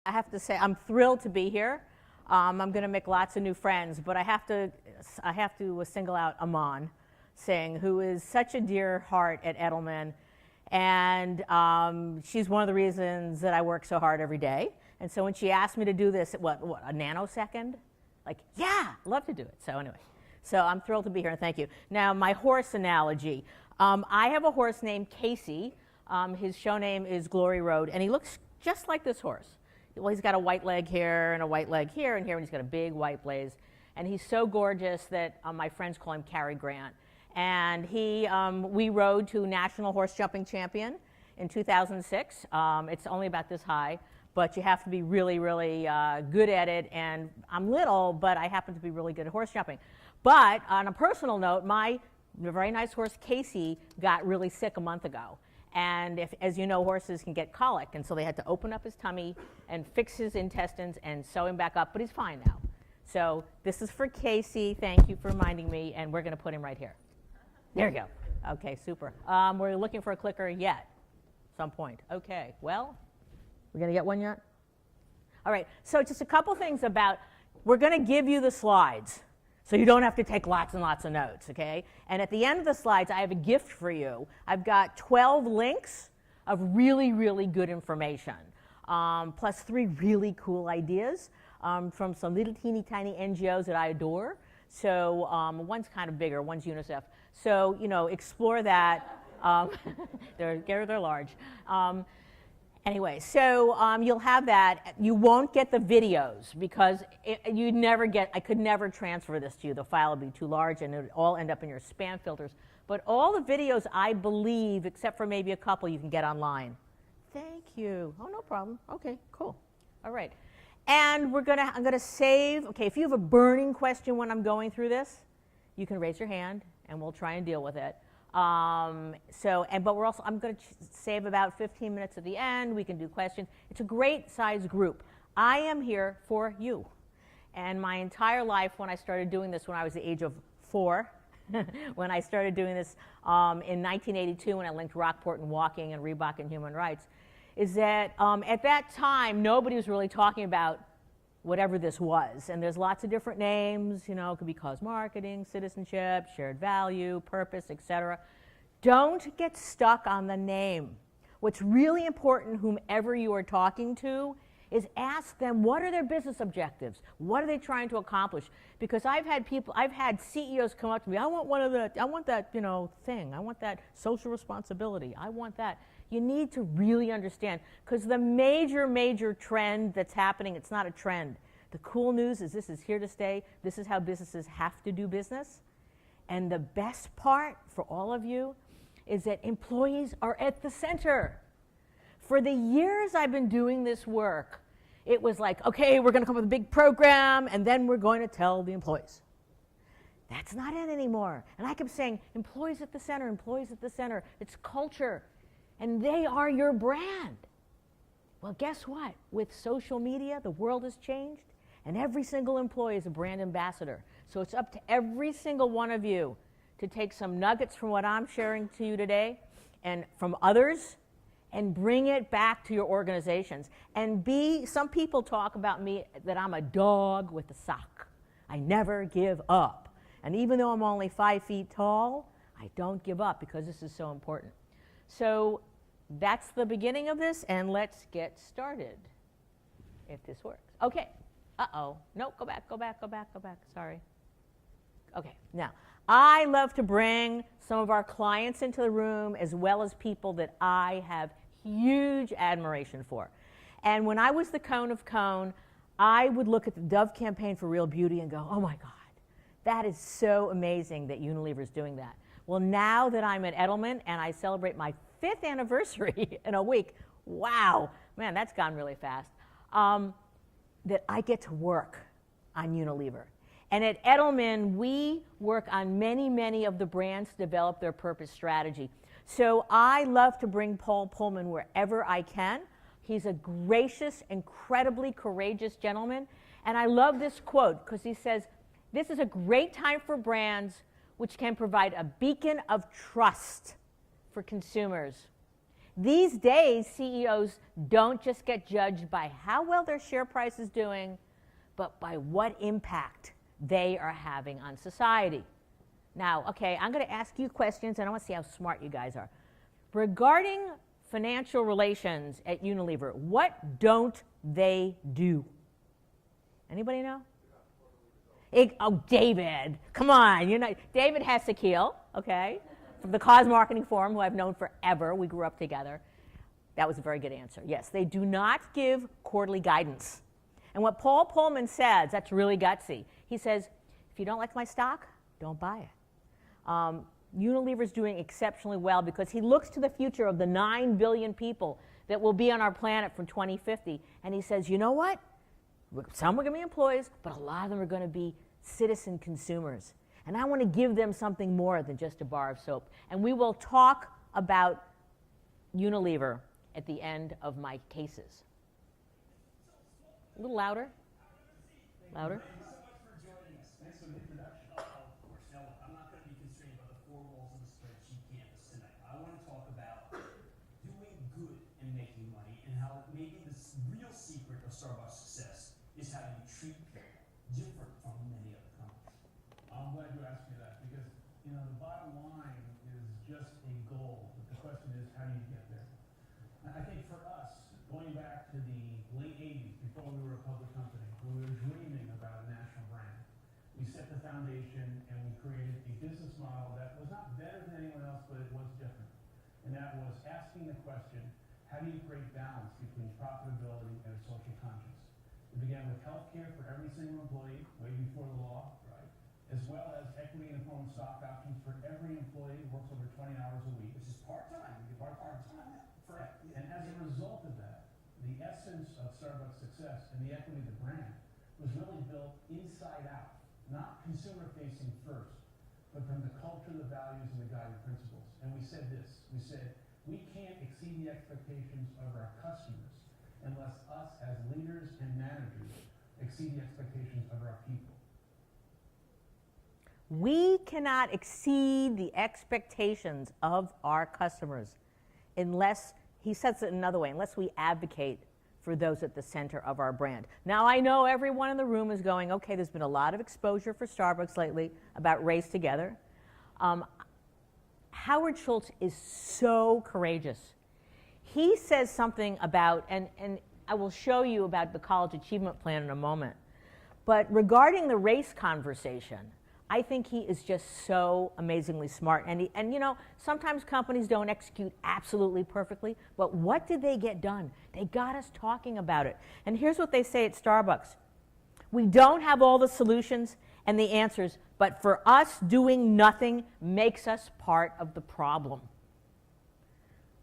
I have to say I'm thrilled to be here. I'm going to make lots of new friends, but I have to single out Aman Singh, who is such a dear heart at Edelman, and she's one of the reasons that I work so hard every day. And so when she asked me to do this, what a nanosecond? Like, yeah, I'd love to do it. So anyway, so I'm thrilled to be here, and thank you. Now, my horse analogy. I have a horse named Casey. His show name is Glory Road, and he looks just like this horse. Well, he's got a white leg here, and a white leg here, and here, and he's got a big white blaze. And he's so gorgeous that my friends call him Cary Grant. And we rode to National Horse Jumping Champion in 2006. It's only about this high, but you have to be really, really good at it. And I'm little, but I happen to be really good at horse jumping. But on a personal note, my very nice horse, Casey, got really sick a month ago. And as you know, horses can get colic, and so they had to open up his tummy and fix his intestines and sew him back up, but he's fine now. So this is for Casey. Thank you for reminding me, and we're going to put him right here. There you go. Okay, super. We're looking for a clicker yet, some point. Okay, well, we're going to get one yet? All right, so just a couple things about, we're going to give you the slides, so you don't have to take lots and lots of notes, okay? And at the end of the slides, I have a gift for you. I've got 12 links of really, really good information, plus 3 really cool ideas from some little teeny tiny NGOs that I adore. So one's kind of bigger, one's UNICEF. So, you know, explore that. They're large. Anyway, so you'll have that. You won't get the videos because I could never transfer this to you. The file would be too large and it would all end up in your spam filters. But all the videos, I believe, except for maybe a couple, you can get online. Thank you. Oh, no problem. Okay, cool. All right. And I'm gonna save, okay, if you have a burning question when I'm going through this, you can raise your hand and we'll try and deal with it. But I'm going to save about 15 minutes at the end. We can do questions. It's a great size group. I am here for you. And my entire life, when I started doing this when I was the age of 4, when I started doing this in 1982 when I linked Rockport and walking and Reebok and human rights, is that at that time, nobody was really talking about whatever this was. And there's lots of different names, you know, it could be cause marketing, citizenship, shared value, purpose, etc. Don't get stuck on the name. What's really important, whomever you are talking to, is ask them what are their business objectives? What are they trying to accomplish? Because I've had CEOs come up to me, I want that, you know, thing. I want that social responsibility. I want that. You need to really understand, because the major trend that's happening, it's not a trend. The cool news is this is here to stay. This is how businesses have to do business. And the best part for all of you is that employees are at the center. For the years I've been doing this work, it was like, okay, we're going to come up with a big program, and then we're going to tell the employees. That's not it anymore. And I kept saying, employees at the center, employees at the center. It's culture. And they are your brand. Well, guess what? With social media, the world has changed, and every single employee is a brand ambassador. So it's up to every single one of you to take some nuggets from what I'm sharing to you today and from others and bring it back to your organizations. And some people talk about me that I'm a dog with a sock. I never give up. And even though I'm only 5 feet tall, I don't give up because this is so important. So that's the beginning of this, and let's get started, if this works. Okay. Uh-oh. No, go back. Sorry. Okay. Now, I love to bring some of our clients into the room as well as people that I have huge admiration for. And when I was the Cone of Cone, I would look at the Dove campaign for Real Beauty and go, oh my God, that is so amazing that Unilever is doing that. Well, now that I'm at Edelman and I celebrate my 5th anniversary in a week, wow, man, that's gone really fast, that I get to work on Unilever. And at Edelman, we work on many of the brands to develop their purpose strategy. So I love to bring Paul Pullman wherever I can. He's a gracious, incredibly courageous gentleman. And I love this quote because he says, this is a great time for brands which can provide a beacon of trust for consumers. These days, CEOs don't just get judged by how well their share price is doing, but by what impact they are having on society. Now, okay, I'm going to ask you questions, and I want to see how smart you guys are. Regarding financial relations at Unilever, what don't they do? Anybody know? Oh, David, come on. David Hessekiel, okay, from the Cause Marketing Forum, who I've known forever. We grew up together. That was a very good answer. Yes, they do not give quarterly guidance. And what Paul Pullman says, that's really gutsy. He says, if you don't like my stock, don't buy it. Unilever's doing exceptionally well because he looks to the future of the 9 billion people that will be on our planet from 2050. And he says, you know what? Some are going to be employees, but a lot of them are going to be citizen consumers. And I want to give them something more than just a bar of soap. And we will talk about Unilever at the end of my cases. A little louder. Louder. Thank you so much for joining us. Thanks for the introduction. Of course. Now, look, I'm not going to be constrained by the four walls of the spreadsheet campus tonight. I want to talk about doing good and making money and how maybe the real secret of Starbucks' success is how you treat people different from many other companies. I'm glad you asked me that because, the bottom line is just a goal. But the question is, how do you get there? I think for us, going back to the late 80s, before we were a public company, when we were dreaming about a national brand, we set the foundation and we created a business model that was not better than anyone else, but it was different. And that was asking the question, how do you create balance between profitability and a social conscience? We began with health care for every single employee, way before the law, right? As well as equity in the form of stock options for every employee who works over 20 hours a week. Which is part-time. Part-time. Correct. And as a result of that, the essence of Starbucks' success and the equity of the brand was really built inside out, not consumer-facing first, but from the culture, the values, and the guiding principles. And we said this, we said, we can't exceed the expectations of our customers unless us as leaders and managers exceed the expectations of our people. We cannot exceed the expectations of our customers unless, he says it another way, unless we advocate for those at the center of our brand. Now, I know everyone in the room is going, okay, there's been a lot of exposure for Starbucks lately about Race Together. Howard Schultz is so courageous. He says something about, and I will show you about the College Achievement Plan in a moment, but regarding the race conversation, I think he is just so amazingly smart. And sometimes companies don't execute absolutely perfectly, but what did they get done? They got us talking about it. And here's what they say at Starbucks. We don't have all the solutions and the answers, but for us, doing nothing makes us part of the problem.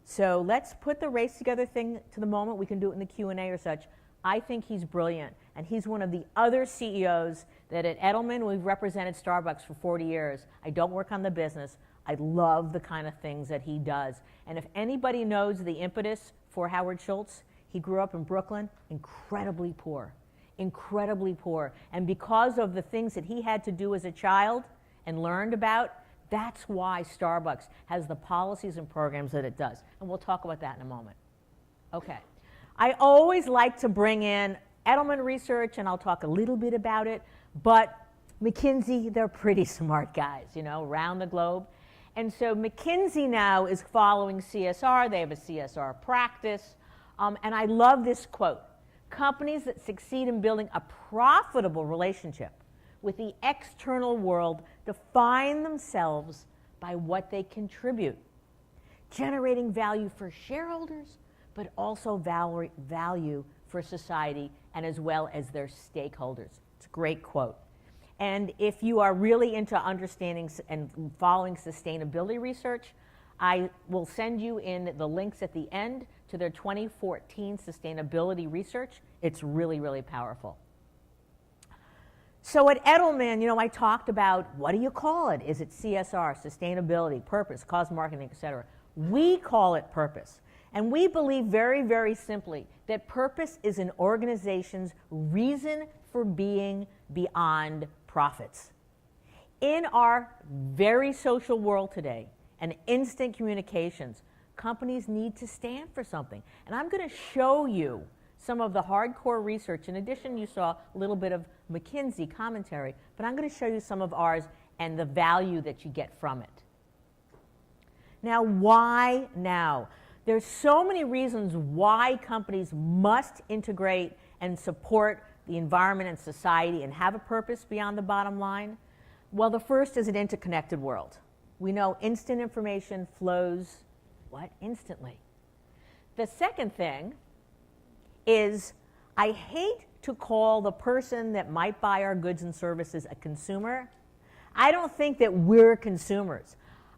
So let's put the Race Together thing to the moment. We can do it in the Q&A or such. I think he's brilliant, and he's one of the other CEOs that at Edelman, we've represented Starbucks for 40 years. I don't work on the business. I love the kind of things that he does. And if anybody knows the impetus for Howard Schultz, he grew up in Brooklyn, incredibly poor. And because of the things that he had to do as a child and learned about, that's why Starbucks has the policies and programs that it does. And we'll talk about that in a moment. Okay. I always like to bring in Edelman Research, and I'll talk a little bit about it, but McKinsey, they're pretty smart guys, around the globe. And so McKinsey now is following CSR. They have a CSR practice. And I love this quote. Companies that succeed in building a profitable relationship with the external world define themselves by what they contribute, generating value for shareholders, but also value for society and as well as their stakeholders. It's a great quote. And if you are really into understanding and following sustainability research, I will send you in the links at the end to their 2014 sustainability research. It's really, really powerful. So at Edelman, I talked about, what do you call it? Is it CSR, sustainability, purpose, cause marketing, et cetera? We call it purpose. And we believe very, very simply that purpose is an organization's reason for being beyond profits. In our very social world today and instant communications, companies need to stand for something. And I'm going to show you some of the hardcore research. In addition, you saw a little bit of McKinsey commentary, but I'm going to show you some of ours and the value that you get from it. Now, why now? There's so many reasons why companies must integrate and support the environment and society and have a purpose beyond the bottom line. Well, the first is an interconnected world. We know instant information flows, what? Instantly. The second thing is, I hate to call the person that might buy our goods and services a consumer. I don't think that we're consumers.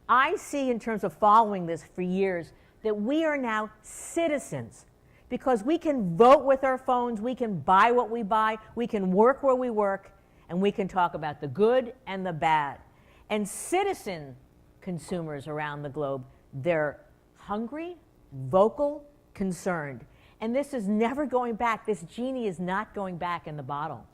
I see, in terms of following this for years, that we are now citizens, because we can vote with our phones, we can buy what we buy, we can work where we work, and we can talk about the good and the bad. And citizen consumers around the globe, they're hungry, vocal, concerned. And this is never going back. This genie is not going back in the bottle.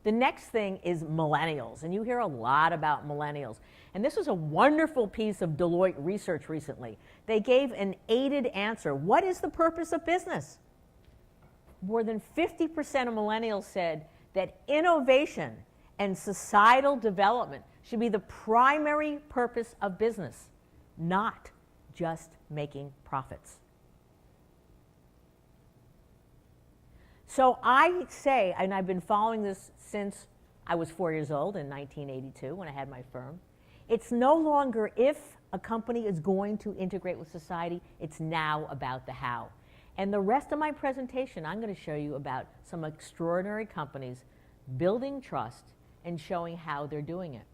The next thing is millennials, and you hear a lot about millennials. And this was a wonderful piece of Deloitte research recently. They gave an aided answer. What is the purpose of business? More than 50% of millennials said that innovation and societal development should be the primary purpose of business, not just making profits. So I say, and I've been following this since I was 4 years old in 1982 when I had my firm, it's no longer if a company is going to integrate with society, it's now about the how. And the rest of my presentation, I'm going to show you about some extraordinary companies building trust and showing how they're doing it.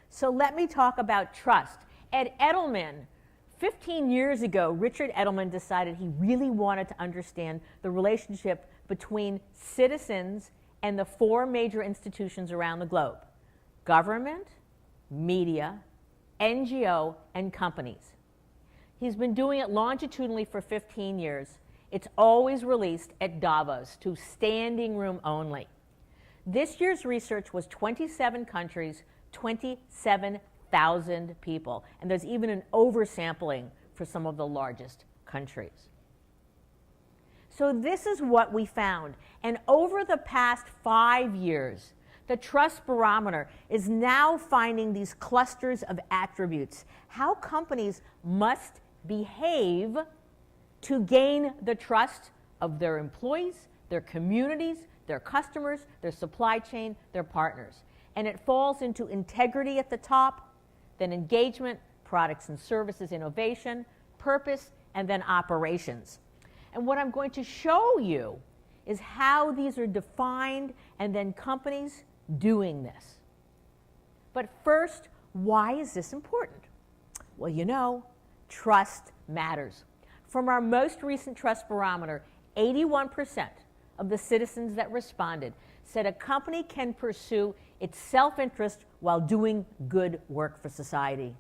So let me talk about trust. At Edelman, 15 years ago, Richard Edelman decided he really wanted to understand the relationship between citizens and the 4 major institutions around the globe: government, media, NGO, and companies. He's been doing it longitudinally for 15 years. It's always released at Davos to standing room only. This year's research was 27 countries, 27,000 people, and there's even an oversampling for some of the largest countries. So this is what we found. And over the past 5 years, the Trust Barometer is now finding these clusters of attributes, how companies must behave to gain the trust of their employees, their communities, their customers, their supply chain, their partners. And it falls into integrity at the top, then engagement, products and services, innovation, purpose, and then operations. And what I'm going to show you is how these are defined and then companies doing this. But first, why is this important? Well, you know, trust matters. From our most recent Trust Barometer, 81% of the citizens that responded said a company can pursue its self-interest while doing good work for society.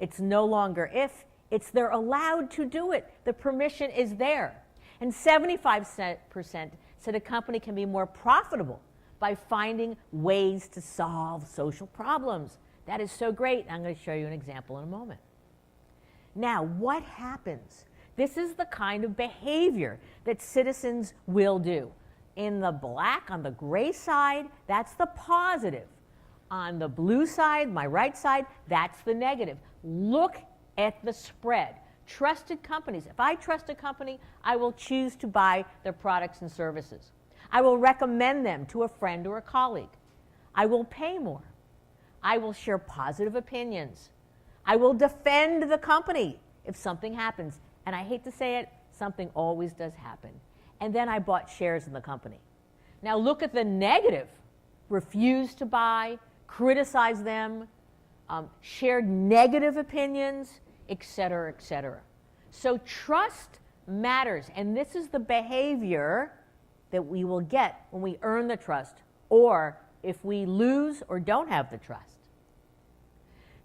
It's no longer if, it's they're allowed to do it. The permission is there. And 75% said a company can be more profitable by finding ways to solve social problems. That is so great. I'm going to show you an example in a moment. Now, what happens? This is the kind of behavior that citizens will do. In the black, on the gray side, that's the positive. On the blue side, my right side, that's the negative. Look at the spread. Trusted companies. If I trust a company, I will choose to buy their products and services. I will recommend them to a friend or a colleague. I will pay more. I will share positive opinions. I will defend the company if something happens. And I hate to say it, something always does happen. And then I bought shares in the company. Now look at the negative. Refuse to buy, criticize them, shared negative opinions, etc., etc. So trust matters, and this is the behavior that we will get when we earn the trust, or if we lose or don't have the trust.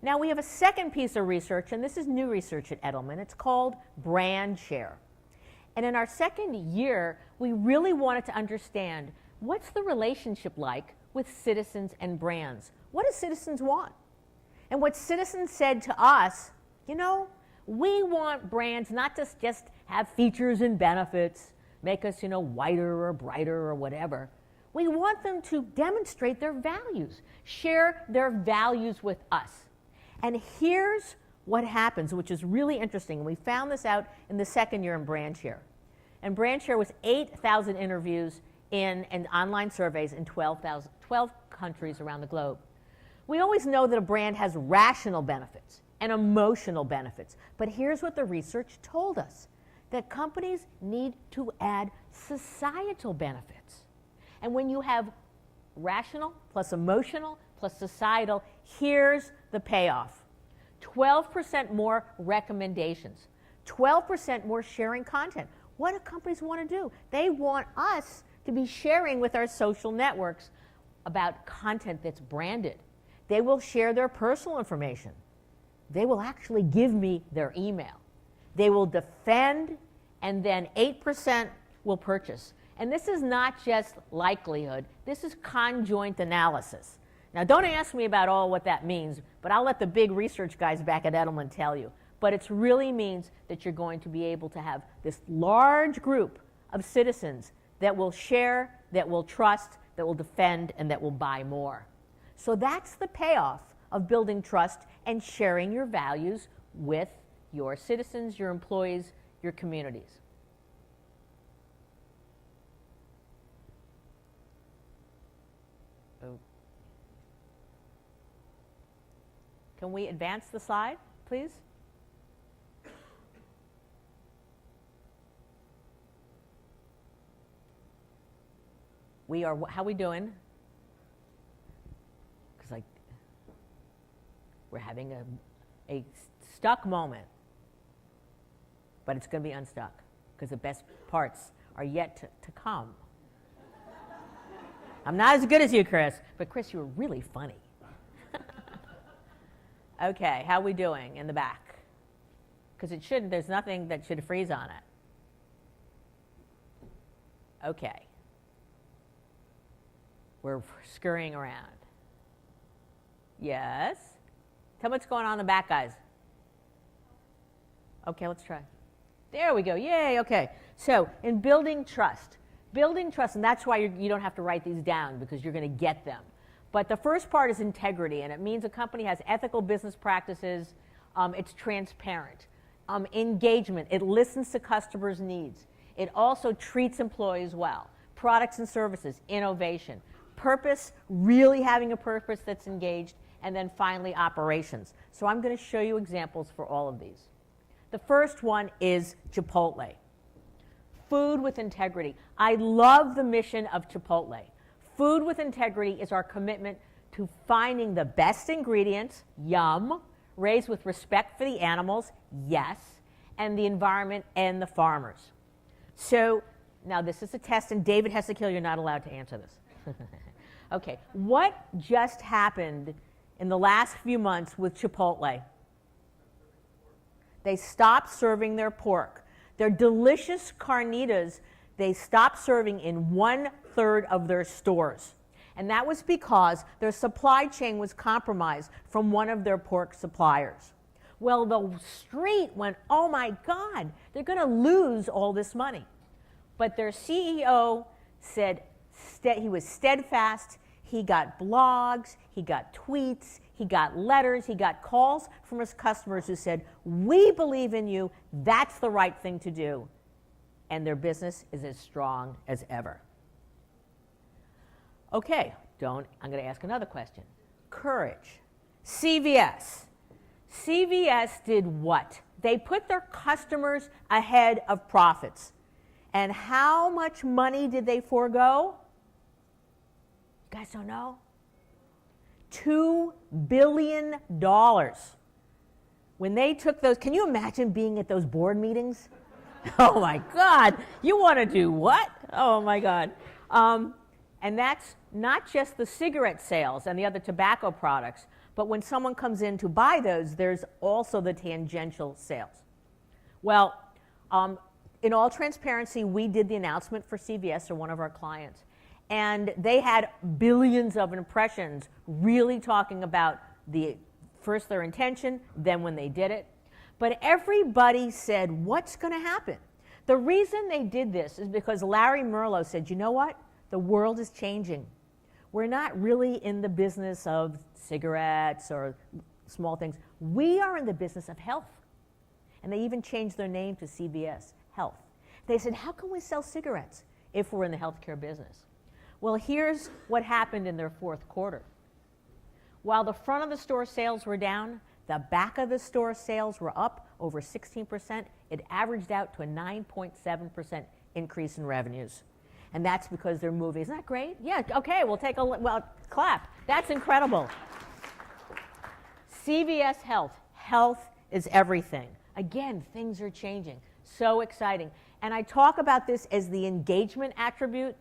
Now we have a second piece of research, and this is new research at Edelman. It's called Brand Share. And in our second year, we really wanted to understand what's the relationship like with citizens and brands. What do citizens want? And what citizens said to us You know, we want brands not to just have features and benefits, make us, whiter or brighter or whatever. We want them to demonstrate their values, share their values with us. And here's what happens, which is really interesting. We found this out in the second year in BrandShare. And BrandShare was 8,000 interviews and online surveys in 12 countries around the globe. We always know that a brand has rational benefits and emotional benefits. But here's what the research told us, that companies need to add societal benefits. And when you have rational plus emotional plus societal, here's the payoff. 12% more recommendations, 12% more sharing content. What do companies want to do? They want us to be sharing with our social networks about content that's branded. They will share their personal information. They will actually give me their email. They will defend, and then 8% will purchase. And this is not just likelihood, this is conjoint analysis. Now, don't ask me about all what that means, but I'll let the big research guys back at Edelman tell you. But it really means that you're going to be able to have this large group of citizens that will share, that will trust, that will defend, and that will buy more. So that's the payoff of building trust and sharing your values with your citizens, your employees, your communities. Can we advance the slide, please? How are we doing? Because we're having a stuck moment, but it's going to be unstuck because the best parts are yet to come. I'm not as good as you, Chris, but Chris, you were really funny. Okay, how are we doing in the back? Because there's nothing that should freeze on it. Okay. We're scurrying around. Yes? Tell me what's going on in the back, guys. Okay, let's try. There we go. Yay, okay. So, in building trust, and that's why you don't have to write these down because you're going to get them. But the first part is integrity, and it means a company has ethical business practices, it's transparent. Engagement, it listens to customers' needs. It also treats employees well. Products and services, innovation. Purpose, really having a purpose that's engaged. And then finally, operations. So I'm going to show you examples for all of these. The first one is Chipotle. Food with integrity. I love the mission of Chipotle. Food with integrity is our commitment to finding the best ingredients, yum, raised with respect for the animals, yes, and the environment and the farmers. So now this is a test, and David Hessekiel, you're not allowed to answer this. Okay, what just happened in the last few months with Chipotle? They stopped serving their pork. Their delicious carnitas, they stopped serving in 1/3 of their stores. And that was because their supply chain was compromised from one of their pork suppliers. Well, the street went, oh my God, they're going to lose all this money. But their CEO said he was steadfast. He got blogs, he got tweets, he got letters, he got calls from his customers who said, we believe in you, that's the right thing to do. And their business is as strong as ever. Okay, I'm going to ask another question. Courage. CVS. CVS did what? They put their customers ahead of profits. And how much money did they forego? You guys don't know? $2 billion. When they took those, can you imagine being at those board meetings? Oh my God, you want to do what? Oh my God. And that's not just the cigarette sales and the other tobacco products, but when someone comes in to buy those, there's also the tangential sales. Well, in all transparency, we did the announcement for CVS, or one of our clients, and they had billions of impressions really talking about first their intention, then when they did it. But everybody said, what's going to happen? The reason they did this is because Larry Merlo said, you know what? The world is changing. We're not really in the business of cigarettes or small things. We are in the business of health. And they even changed their name to CVS Health. They said, how can we sell cigarettes if we're in the healthcare business? Well, here's what happened in their fourth quarter. While the front of the store sales were down, the back of the store sales were up over 16%. It averaged out to a 9.7% increase in revenues. And that's because they're moving. Isn't that great? Yeah, okay, we'll take a, well, clap. That's incredible. CVS Health. Health is everything. Again, things are changing. So exciting. And I talk about this as the engagement attribute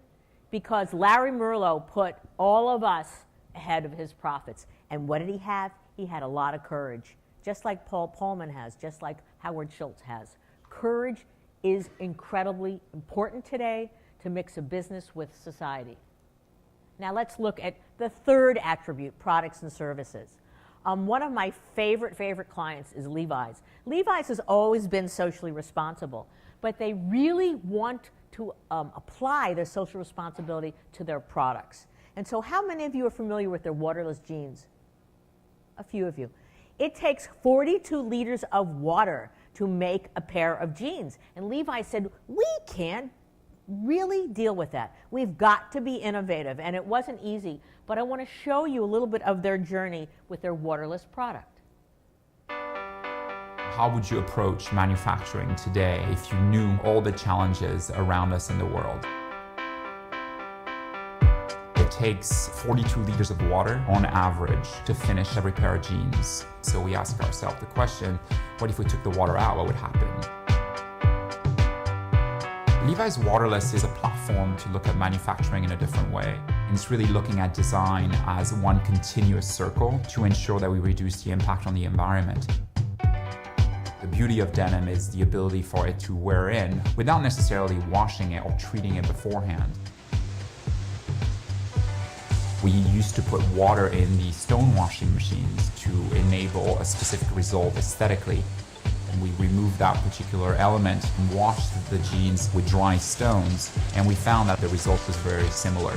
because Larry Merlo put all of us ahead of his profits. And what did he have? He had a lot of courage, just like Paul Pullman has, just like Howard Schultz has. Courage is incredibly important today to mix a business with society. Now let's look at the third attribute, products and services. One of my favorite clients is Levi's. Levi's has always been socially responsible, but they really want to apply their social responsibility to their products. And so how many of you are familiar with their waterless jeans? A few of you. It takes 42 liters of water to make a pair of jeans. And Levi said, we can't really deal with that. We've got to be innovative. And it wasn't easy, but I want to show you a little bit of their journey with their waterless product. How would you approach manufacturing today if you knew all the challenges around us in the world? It takes 42 liters of water on average to finish every pair of jeans. So we ask ourselves the question, what if we took the water out, what would happen? Levi's Waterless is a platform to look at manufacturing in a different way. And it's really looking at design as one continuous circle to ensure that we reduce the impact on the environment. The beauty of denim is the ability for it to wear in without necessarily washing it or treating it beforehand. We used to put water in the stone washing machines to enable a specific result aesthetically. And we removed that particular element and washed the jeans with dry stones, and we found that the result was very similar.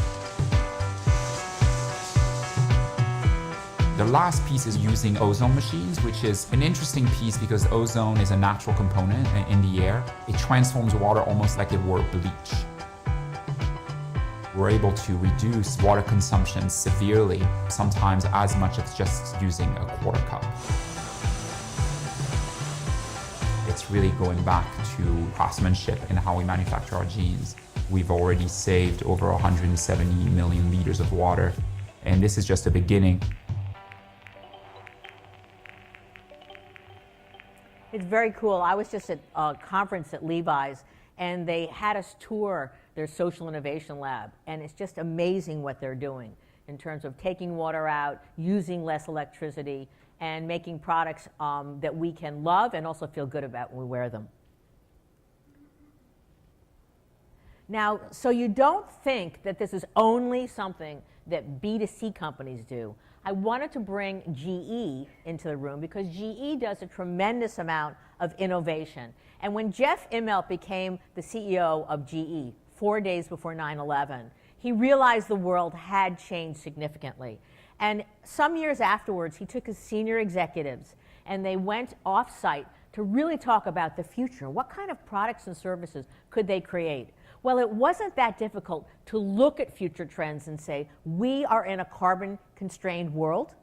The last piece is using ozone machines, which is an interesting piece because ozone is a natural component in the air. It transforms water almost like it were bleach. We're able to reduce water consumption severely, sometimes as much as just using a quarter cup. It's really going back to craftsmanship in how we manufacture our jeans. We've already saved over 170 million liters of water, and this is just the beginning. It's very cool. I was just at a conference at Levi's, and they had us tour their social innovation lab, and it's just amazing what they're doing in terms of taking water out, using less electricity, and making products that we can love and also feel good about when we wear them. Now, so you don't think that this is only something that B2C companies do. I wanted to bring GE into the room because GE does a tremendous amount of innovation. And when Jeff Immelt became the CEO of GE 4 days before 9/11, he realized the world had changed significantly. And some years afterwards, he took his senior executives and they went off-site to really talk about the future. What kind of products and services could they create? Well, it wasn't that difficult to look at future trends and say, we are in a carbon-constrained world,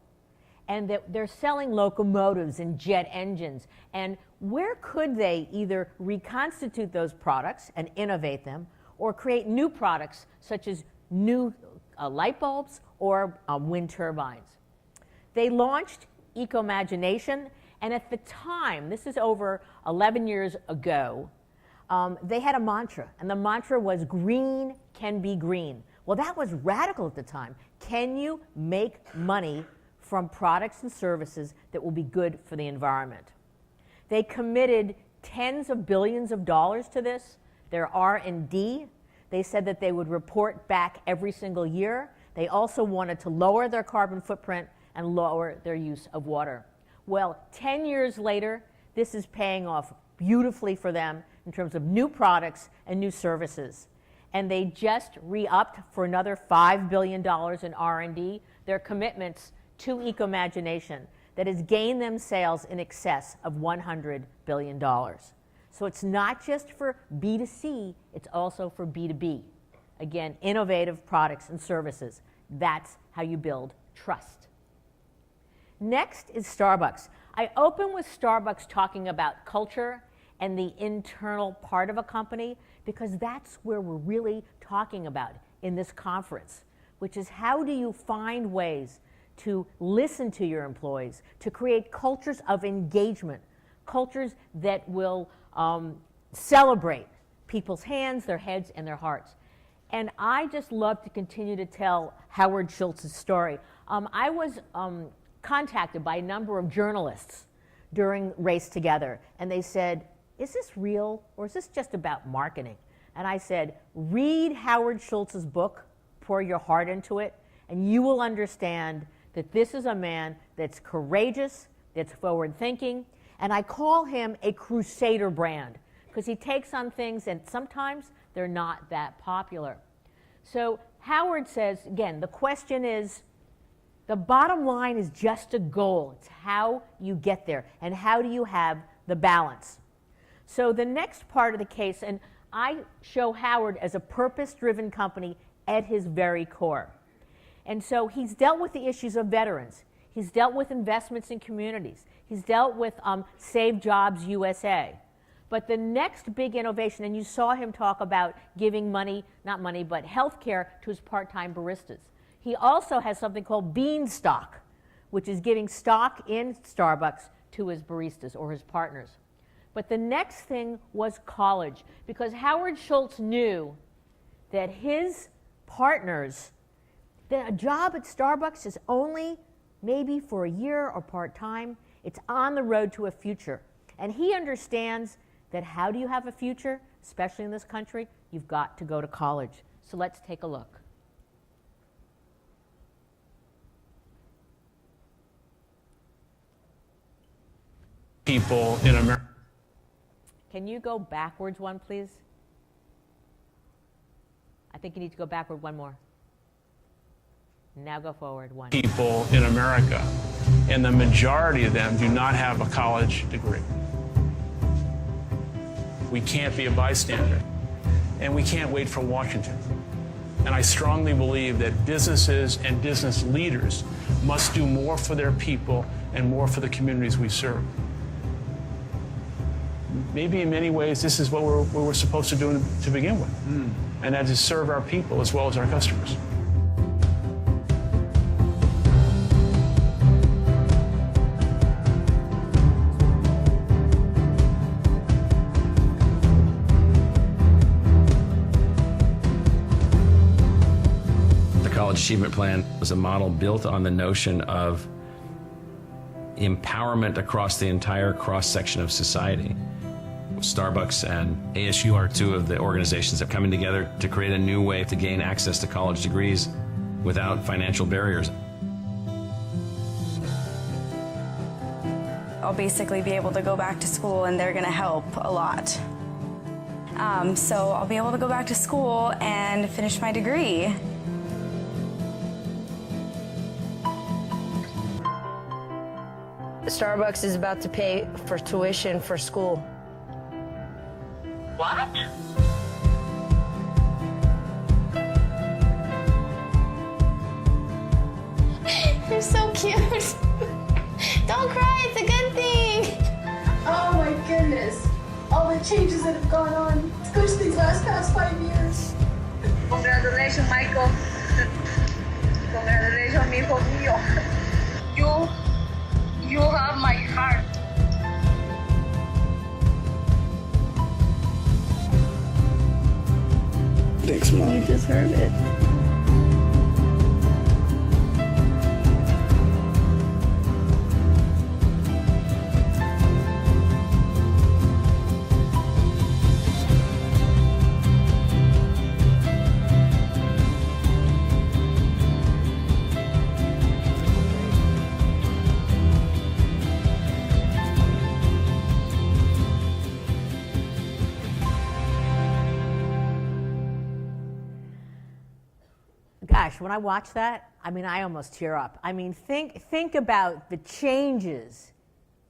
and that they're selling locomotives and jet engines. And where could they either reconstitute those products and innovate them, or create new products such as new light bulbs or wind turbines? They launched Ecomagination, and at the time, this is over 11 years ago, they had a mantra, and the mantra was green can be green. Well, that was radical at the time. Can you make money from products and services that will be good for the environment? They committed tens of billions of dollars to this. Their R&D, they said that they would report back every single year. They also wanted to lower their carbon footprint and lower their use of water. Well, 10 years later, this is paying off beautifully for them in terms of new products and new services. And they just re-upped for another $5 billion in R&D their commitments to Ecomagination that has gained them sales in excess of $100 billion. So it's not just for B2C, it's also for B2B. Again, innovative products and services. That's how you build trust. Next is Starbucks. I open with Starbucks talking about culture and the internal part of a company because that's where we're really talking about in this conference, which is how do you find ways to listen to your employees, to create cultures of engagement, cultures that will celebrate people's hands, their heads, and their hearts. And I just love to continue to tell Howard Schultz's story. I was contacted by a number of journalists during Race Together, and they said, is this real or is this just about marketing? And I said, read Howard Schultz's book, Pour Your Heart Into It, and you will understand that this is a man that's courageous, that's forward-thinking, and I call him a crusader brand because he takes on things and sometimes they're not that popular. So Howard says, again, the question is, the bottom line is just a goal. It's how you get there and how do you have the balance. So the next part of the case, and I show Howard as a purpose-driven company at his very core. And so he's dealt with the issues of veterans. He's dealt with investments in communities. He's dealt with Save Jobs USA. But the next big innovation, and you saw him talk about giving money, not money, but health care to his part-time baristas. He also has something called Beanstock, which is giving stock in Starbucks to his baristas or his partners. But the next thing was college, because Howard Schultz knew that his partners, that a job at Starbucks is only maybe for a year or part-time. It's on the road to a future. And he understands that how do you have a future, especially in this country? You've got to go to college. So let's take a look. People in America. Can you go backwards one, please? I think you need to go backward one more. Now go forward one. People in America, and the majority of them do not have a college degree. We can't be a bystander, and we can't wait for Washington. And I strongly believe that businesses and business leaders must do more for their people and more for the communities we serve. Maybe in many ways, this is what we're supposed to do to begin with, and that is serve our people as well as our customers. The College Achievement Plan was a model built on the notion of empowerment across the entire cross-section of society. Starbucks and ASU are two of the organizations that are coming together to create a new way to gain access to college degrees without financial barriers. I'll basically be able to go back to school and they're going to help a lot. So I'll be able to go back to school and finish my degree. Starbucks is about to pay for tuition for school. What? You're so cute. Don't cry, it's a good thing. Oh my goodness. All the changes that have gone on, especially these past 5 years. Congratulations, Michael. Congratulations, mi hijo mío. You have my heart. Thanks, Mom. You deserve it. gosh, when I watch that, I mean, I almost tear up. I mean, think about the changes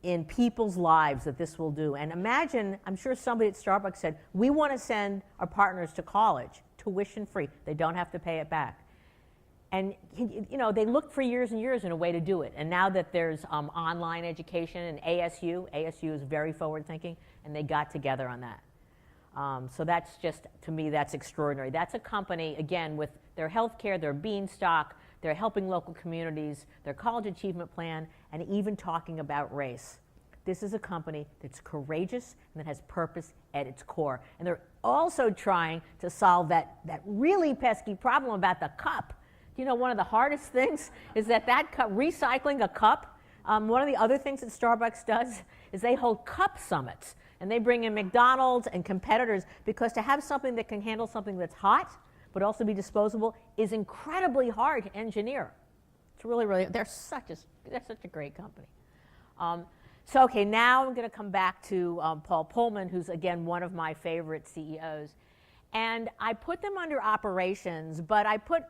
in people's lives that this will do. And imagine, I'm sure somebody at Starbucks said, we want to send our partners to college, tuition free. They don't have to pay it back. And, you know, they looked for years and years in a way to do it. And now that there's online education and ASU is very forward thinking, and they got together on that. So that's just, to me, that's extraordinary. That's a company, again, with their healthcare, their Beanstalk, they're helping local communities, their college achievement plan, and even talking about race. This is a company that's courageous and that has purpose at its core. And they're also trying to solve that really pesky problem about the cup. You know, one of the hardest things is that cup, recycling a cup. One of the other things that Starbucks does is they hold cup summits. And they bring in McDonald's and competitors, because to have something that can handle something that's hot but also be disposable is incredibly hard to engineer. It's really, they're such a great company. So okay, now I'm going to come back to Paul Pullman, who's again one of my favorite CEOs. And I put them under operations, but I put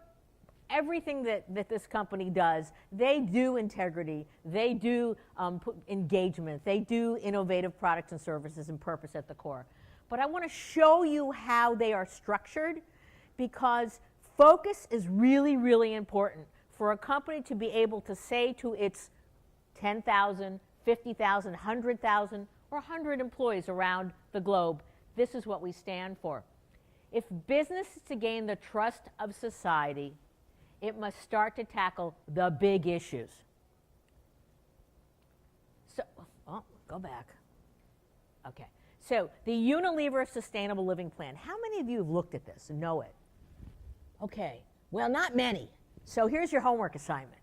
everything that this company does. They do integrity, they do engagement, they do innovative products and services and purpose at the core. But I want to show you how they are structured, because focus is really, really important for a company to be able to say to its 10,000, 50,000, 100,000, or 100 employees around the globe, this is what we stand for. If business is to gain the trust of society, it must start to tackle the big issues. So, go back. Okay. So, the Unilever Sustainable Living Plan. How many of you have looked at this and know it? Okay. Well, not many. So, here's your homework assignment.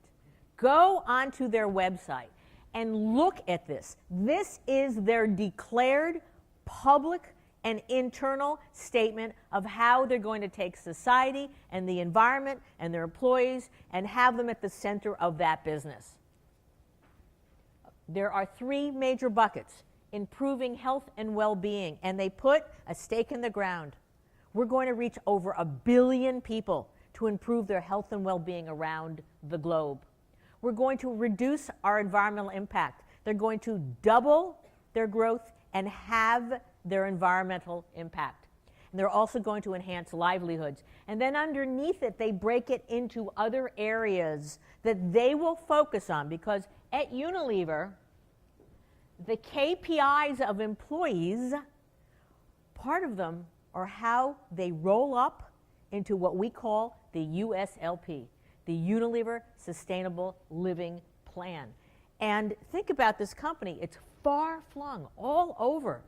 Go onto their website and look at this. This is their declared public and internal statement of how they're going to take society and the environment and their employees and have them at the center of that business. There are 3 major buckets: improving health and well-being, and they put a stake in the ground. We're going to reach over 1 billion people to improve their health and well-being around the globe. We're going to reduce our environmental impact. They're going to double their growth and have their environmental impact. And they're also going to enhance livelihoods. And then underneath it, they break it into other areas that they will focus on, because at Unilever, the KPIs of employees, part of them are how they roll up into what we call the USLP, the Unilever Sustainable Living Plan. And think about this company. It's far-flung all over.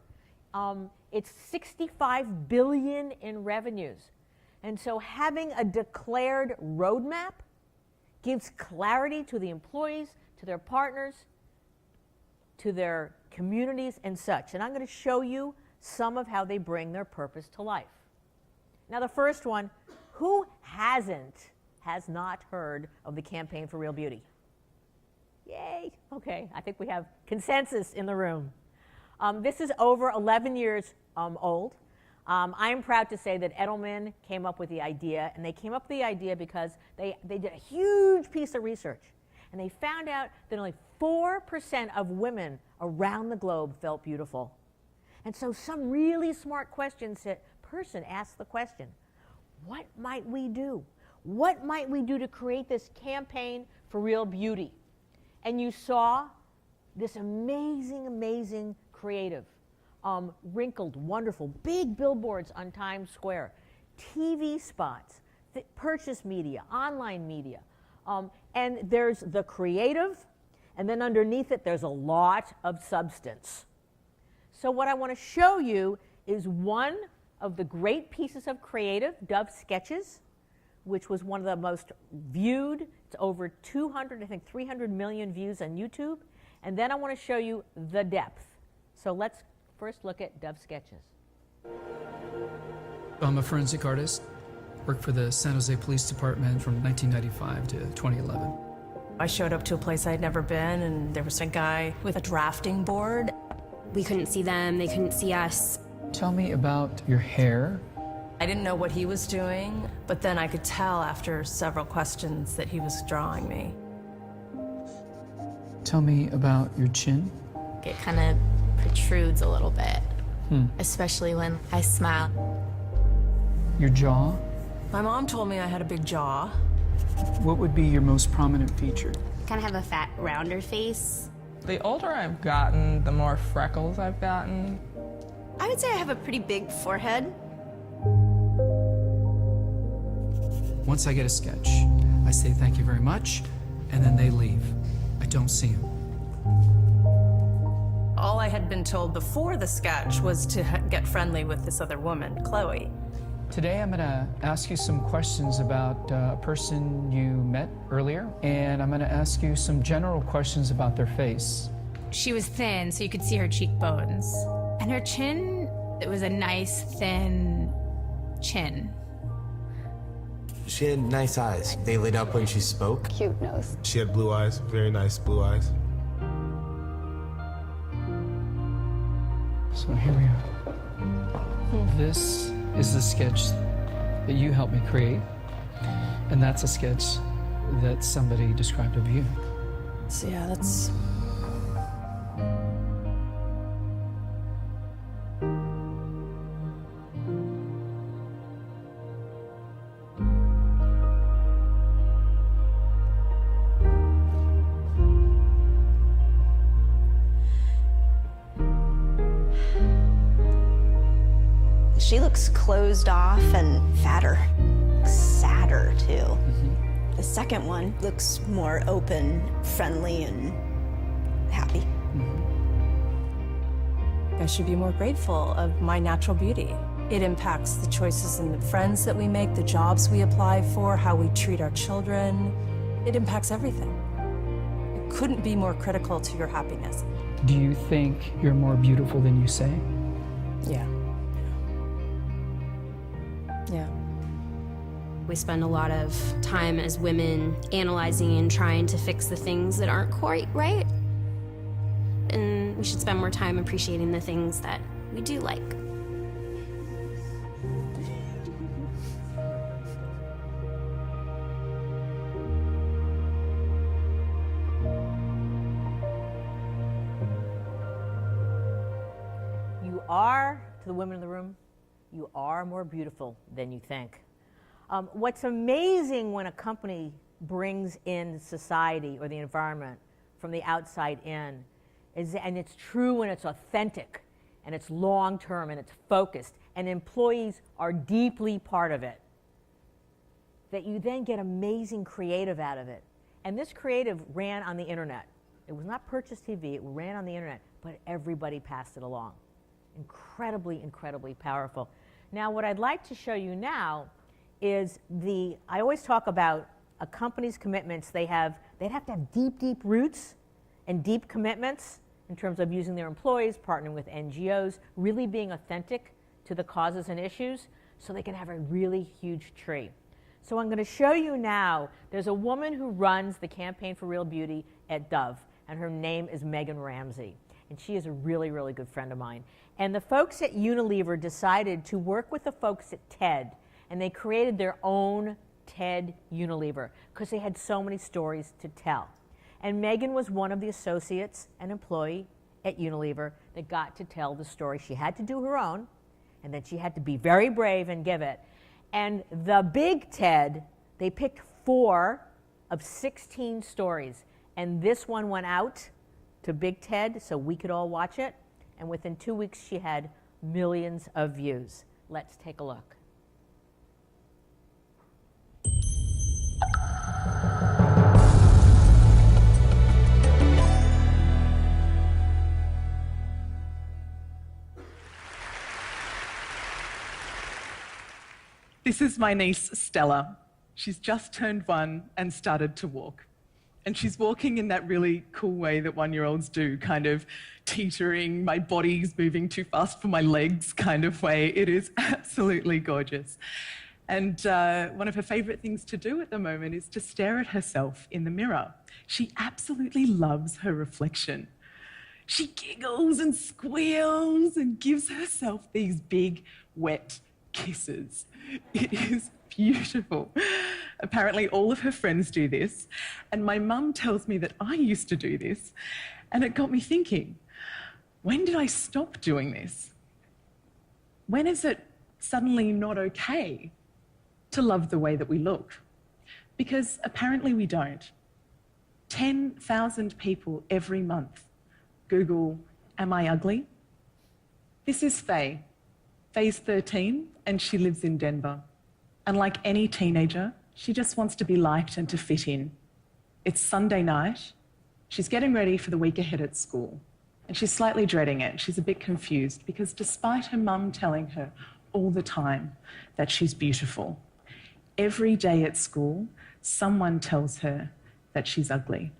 It's $65 billion in revenues. And so having a declared roadmap gives clarity to the employees, to their partners, to their communities and such. And I'm going to show you some of how they bring their purpose to life. Now, the first one, who has not heard of the Campaign for Real Beauty? Yay. Okay, I think we have consensus in the room. This is over 11 years old. I am proud to say that Edelman came up with the idea, and they came up with the idea because they did a huge piece of research, and they found out that only 4% of women around the globe felt beautiful. And so some really smart person asked the question, what might we do? What might we do to create this campaign for real beauty? And you saw this amazing, amazing creative, wrinkled, wonderful, big billboards on Times Square, TV spots, purchase media, online media. And there's the creative, and then underneath it, there's a lot of substance. So what I want to show you is one of the great pieces of creative, Dove Sketches, which was one of the most viewed. It's over 300 million views on YouTube. And then I want to show you the depth. So let's first look at Dove Sketches. I'm a forensic artist. Worked for the San Jose Police Department from 1995 to 2011. I showed up to a place I'd never been, and there was a guy with a drafting board. We couldn't see them, they couldn't see us. Tell me about your hair I didn't know what he was doing, but then I could tell after several questions that he was drawing me. Tell me about your chin. It kind of protrudes a little bit, especially when I smile. Your jaw. My mom told me I had a big jaw. What would be your most prominent feature? Kind of have a fat, rounder face. The older I've gotten, the more freckles I've gotten. I would say I have a pretty big forehead. Once I get a sketch, I say thank you very much, and then they leave. I don't see them. All I had been told before the sketch was to get friendly with this other woman, Chloe. Today I'm gonna ask you some questions about a person you met earlier, and I'm gonna ask you some general questions about their face. She was thin, so you could see her cheekbones. And her chin, it was a nice, thin chin. She had nice eyes. They lit up when she spoke. Cute nose. She had blue eyes, very nice blue eyes. So here we are. This is the sketch that you helped me create, and that's a sketch that somebody described of you. So yeah, that's... She looks closed off and fatter, sadder too. The second one looks more open, friendly, and happy. I should be more grateful of my natural beauty. It impacts the choices and the friends that we make, the jobs we apply for, how we treat our children. It impacts everything. It couldn't be more critical to your happiness. Do you think you're more beautiful than you say? Yeah. Yeah. We spend a lot of time as women analyzing and trying to fix the things that aren't quite right. And we should spend more time appreciating the things that we do like. You are, to the women in the room, you are more beautiful than you think. What's amazing when a company brings in society or the environment from the outside in is, and it's true and it's authentic and it's long-term and it's focused and employees are deeply part of it, that you then get amazing creative out of it. And this creative ran on the internet. It was not purchased TV, it ran on the internet, but everybody passed it along. Incredibly, incredibly powerful. Now, what I'd like to show you now is I always talk about a company's commitments. They'd have to have deep, deep roots and deep commitments in terms of using their employees, partnering with NGOs, really being authentic to the causes and issues so they can have a really huge tree. So I'm going to show you now, there's a woman who runs the Campaign for Real Beauty at Dove, and her name is Megan Ramsey. And she is a really, really good friend of mine. And the folks at Unilever decided to work with the folks at TED, and they created their own TED Unilever because they had so many stories to tell. And Megan was one of the associates, an employee at Unilever, that got to tell the story. She had to do her own, and then she had to be very brave and give it. And the big TED, they picked 4 of 16 stories, and this one went out to Big TED so we could all watch it, and within 2 weeks she had millions of views. Let's take a look. This is my niece, Stella. She's just turned 1 and started to walk. And she's walking in that really cool way that 1-year-olds do, kind of teetering, my body's moving too fast for my legs kind of way. It is absolutely gorgeous. And one of her favorite things to do at the moment is to stare at herself in the mirror. She absolutely loves her reflection. She giggles and squeals and gives herself these big, wet kisses. It is beautiful. Apparently all of her friends do this, and my mum tells me that I used to do this, and it got me thinking, when did I stop doing this? When is it suddenly not okay to love the way that we look? Because apparently we don't. 10,000 people every month Google, "Am I ugly?" This is Faye. Faye's 13 and she lives in Denver. And like any teenager, she just wants to be liked and to fit in. It's Sunday night. She's getting ready for the week ahead at school. And she's slightly dreading it. She's a bit confused because despite her mum telling her all the time that she's beautiful, every day at school, someone tells her that she's ugly.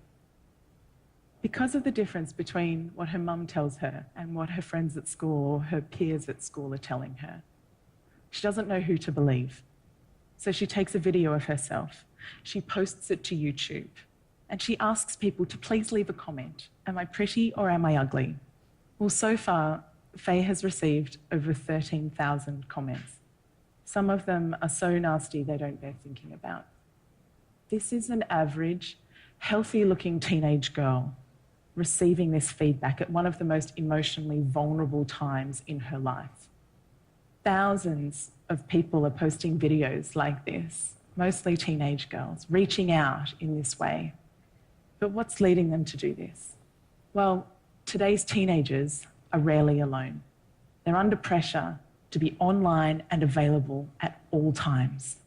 Because of the difference between what her mum tells her and what her friends at school or her peers at school are telling her, she doesn't know who to believe. So she takes a video of herself, she posts it to YouTube, and she asks people to please leave a comment. Am I pretty or am I ugly? Well, so far, Faye has received over 13,000 comments. Some of them are so nasty they don't bear thinking about. This is an average, healthy-looking teenage girl receiving this feedback at one of the most emotionally vulnerable times in her life. Thousands of people are posting videos like this, mostly teenage girls, reaching out in this way. But what's leading them to do this? Well, today's teenagers are rarely alone. They're under pressure to be online and available at all times.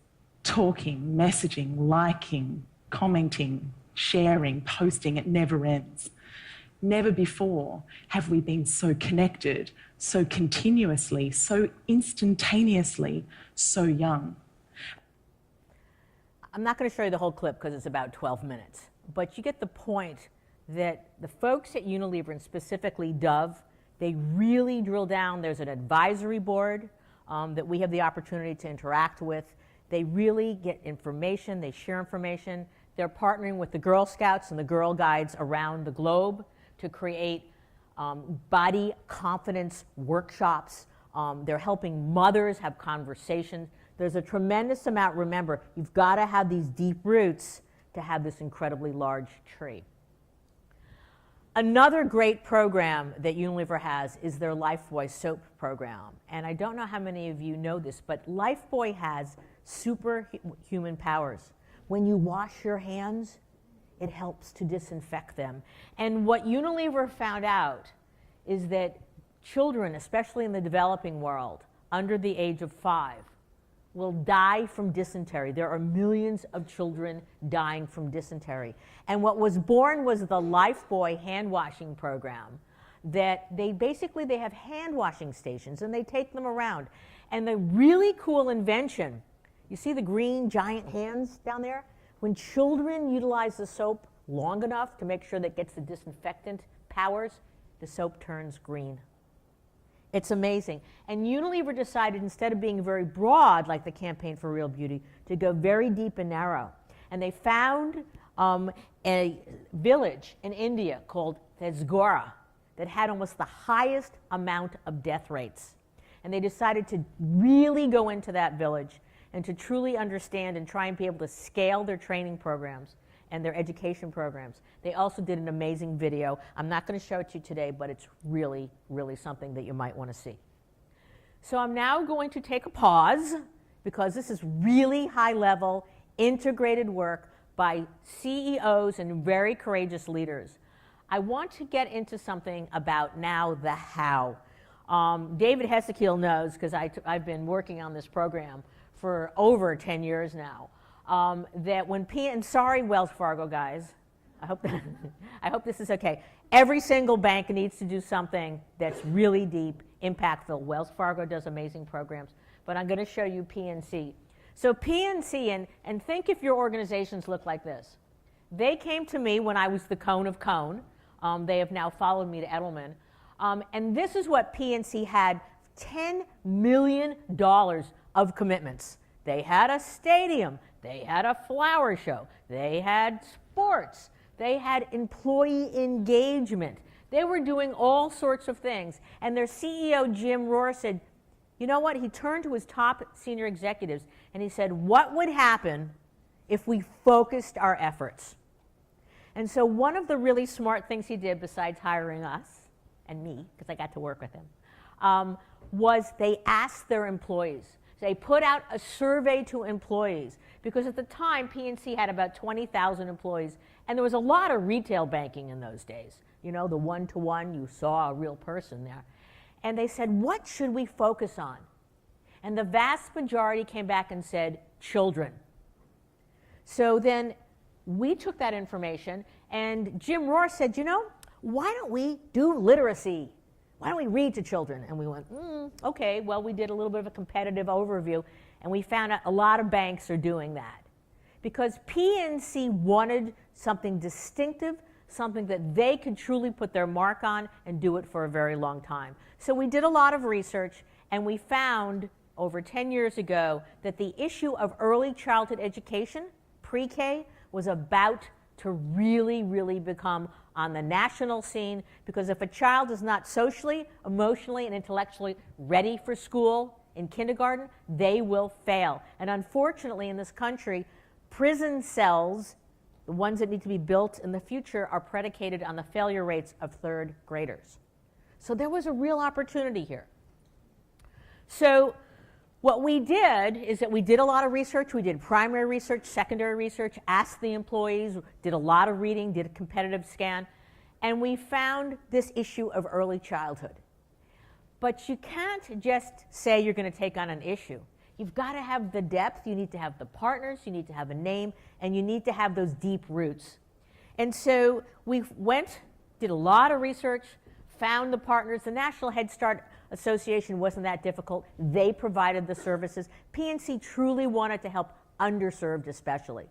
Talking, messaging, liking, commenting, sharing, posting, it never ends. Never before have we been so connected, so continuously, so instantaneously, so young. I'm not going to show you the whole clip because it's about 12 minutes, but you get the point that the folks at Unilever, and specifically Dove, they really drill down. There's an advisory board that we have the opportunity to interact with. They really get information, they share information. They're partnering with the Girl Scouts and the Girl Guides around the globe to create body confidence workshops. They're helping mothers have conversations. There's a tremendous amount. Remember, you've got to have these deep roots to have this incredibly large tree. Another great program that Unilever has is their Lifebuoy soap program. And I don't know how many of you know this, but Lifebuoy has superhuman powers. When you wash your hands, it helps to disinfect them. And what Unilever found out is that children, especially in the developing world, under the age of 5, will die from dysentery. There are millions of children dying from dysentery. And what was born was the Lifebuoy hand washing program, that they have hand washing stations and they take them around. And the really cool invention, you see the green giant hands down there? When children utilize the soap long enough to make sure that it gets the disinfectant powers, the soap turns green. It's amazing. And Unilever decided, instead of being very broad, like the Campaign for Real Beauty, to go very deep and narrow. And they found a village in India called Thesgora that had almost the highest amount of death rates. And they decided to really go into that village and to truly understand and try and be able to scale their training programs and their education programs. They also did an amazing video. I'm not going to show it to you today, but it's really, really something that you might want to see. So I'm now going to take a pause because this is really high-level, integrated work by CEOs and very courageous leaders. I want to get into something about now the how. David Hesekiel knows, because I've been working on this program for over 10 years now, that when and sorry Wells Fargo guys, I hope this is okay. Every single bank needs to do something that's really deep, impactful. Wells Fargo does amazing programs, but I'm going to show you PNC. So PNC, and think if your organizations look like this. They came to me when I was the Cone of Cone. They have now followed me to Edelman. And this is what PNC had, $10 million of commitments. They had a stadium, they had a flower show, they had sports, they had employee engagement. They were doing all sorts of things. And their CEO, Jim Rohr, said, You know what? He turned to his top senior executives and he said, what would happen if we focused our efforts? And so one of the really smart things he did, besides hiring us and me, because I got to work with him, was they asked their employees. They put out a survey to employees, because at the time PNC had about 20,000 employees, and there was a lot of retail banking in those days. You know, the one-to-one, you saw a real person there. And they said, what should we focus on? And the vast majority came back and said, children. So then we took that information, and Jim Rohr said, you know, why don't we do literacy? Why don't we read to children? And we went, okay, well, we did a little bit of a competitive overview, and we found out a lot of banks are doing that. Because PNC wanted something distinctive, something that they could truly put their mark on and do it for a very long time. So we did a lot of research, and we found over 10 years ago that the issue of early childhood education, pre-K, was about to really, really become on the national scene, because if a child is not socially, emotionally, and intellectually ready for school in kindergarten, they will fail. And unfortunately, in this country, prison cells, the ones that need to be built in the future, are predicated on the failure rates of third graders. So there was a real opportunity here. So what we did is that we did a lot of research. We did primary research, secondary research, asked the employees, did a lot of reading, did a competitive scan, and we found this issue of early childhood. But you can't just say you're going to take on an issue. You've got to have the depth, you need to have the partners, you need to have a name, and you need to have those deep roots. And so we went, did a lot of research, found the partners. The National Head Start Association wasn't that difficult. They provided the services. PNC truly wanted to help underserved especially.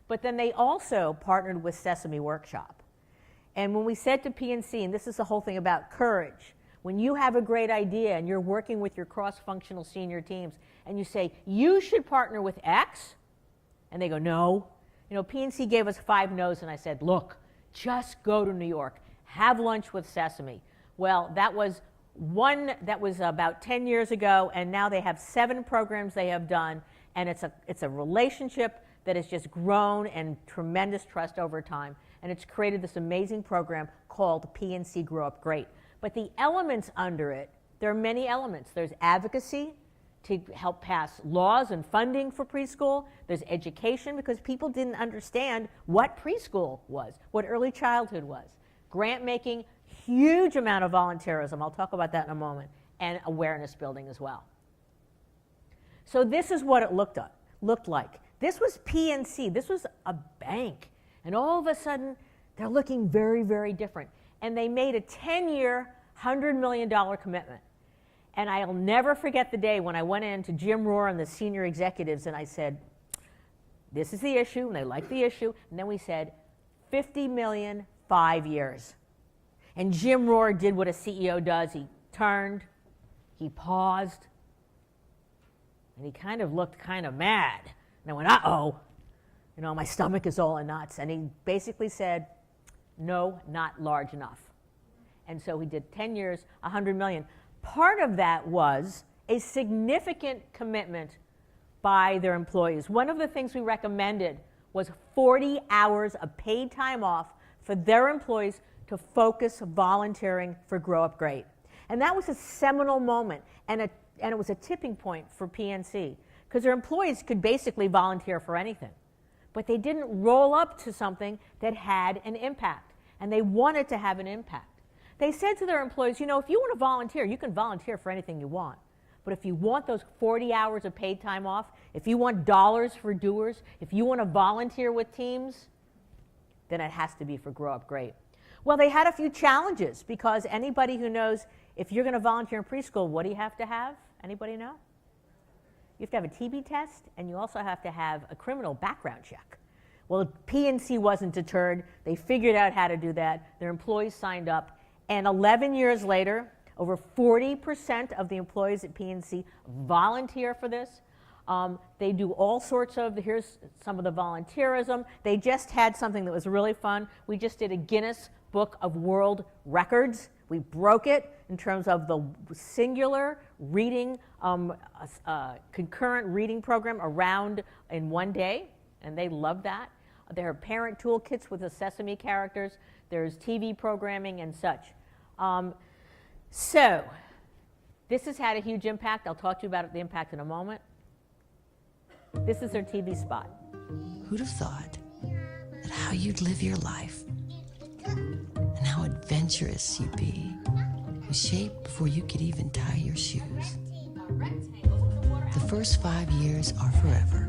But then they also partnered with Sesame Workshop. And when we said to PNC, and this is the whole thing about courage, when you have a great idea and you're working with your cross-functional senior teams and you say, you should partner with X, and they go, no. You know, PNC gave us 5 no's, and I said, look, just go to New York, have lunch with Sesame. Well, that was about 10 years ago, and now they have 7 programs they have done, and it's a relationship that has just grown and tremendous trust over time, and it's created this amazing program called PNC Grow Up Great. But the elements under it, there are many elements. There's advocacy to help pass laws and funding for preschool. There's education, because people didn't understand what preschool was, what early childhood was. Grant making, huge amount of volunteerism, I'll talk about that in a moment, and awareness building as well. So this is what it looked like. This was PNC, this was a bank, and all of a sudden they're looking very, very different. And they made a 10-year, $100 million commitment. And I'll never forget the day when I went in to Jim Rohr and the senior executives and I said, this is the issue, and they liked the issue, and then we said, $50 million, 5 years. And Jim Rohr did what a CEO does. He turned, he paused, and he kind of looked kind of mad. And I went, uh-oh, you know, my stomach is all in knots. And he basically said, no, not large enough. And so he did 10 years, $100 million. Part of that was a significant commitment by their employees. One of the things we recommended was 40 hours of paid time off for their employees to focus volunteering for Grow Up Great. And that was a seminal moment, and it was a tipping point for PNC, because their employees could basically volunteer for anything. But they didn't roll up to something that had an impact, and they wanted to have an impact. They said to their employees, you know, if you want to volunteer, you can volunteer for anything you want. But if you want those 40 hours of paid time off, if you want dollars for doers, if you want to volunteer with teams, then it has to be for Grow Up Great. Well, they had a few challenges, because anybody who knows if you're going to volunteer in preschool, what do you have to have? Anybody know? You have to have a TB test, and you also have to have a criminal background check. Well, PNC wasn't deterred. They figured out how to do that. Their employees signed up. And 11 years later, over 40% of the employees at PNC volunteer for this. They do all sorts of, here's some of the volunteerism. They just had something that was really fun. We just did a Guinness Book of World Records We broke it in terms of the singular reading, concurrent reading program around in one day, and they love that. There are parent toolkits with the Sesame characters. There's TV programming and such. So this has had a huge impact. I'll talk to you about the impact in a moment. This is their TV spot. Who'd have thought that how you'd live your life and how adventurous you'd be was shaped before you could even tie your shoes? The first 5 years are forever.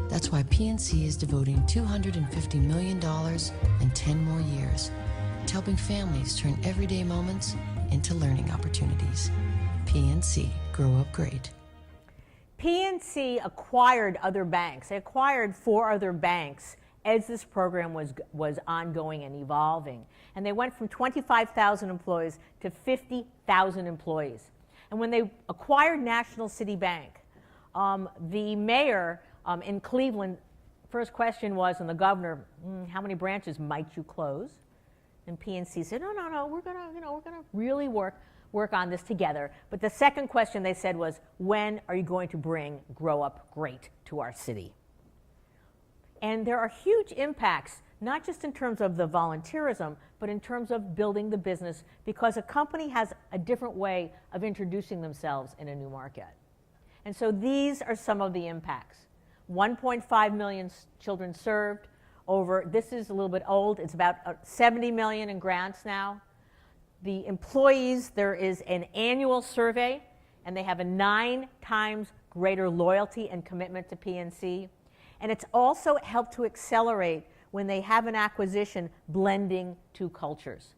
That's why PNC is devoting $250 million and 10 more years to helping families turn everyday moments into learning opportunities. PNC, grow up great. PNC acquired other banks. They acquired 4 other banks as this program was ongoing and evolving. And they went from 25,000 employees to 50,000 employees. And when they acquired National City Bank, the mayor in Cleveland, first question was, and the governor, how many branches might you close? And PNC said, no, we're gonna really work on this together. But the second question they said was, when are you going to bring Grow Up Great to our city? And there are huge impacts, not just in terms of the volunteerism, but in terms of building the business, because a company has a different way of introducing themselves in a new market. And so these are some of the impacts. 1.5 million children served over, this is a little bit old, it's about 70 million in grants now. The employees, there is an annual survey, and they have a 9 times greater loyalty and commitment to PNC. And it's also helped to accelerate when they have an acquisition blending 2 cultures.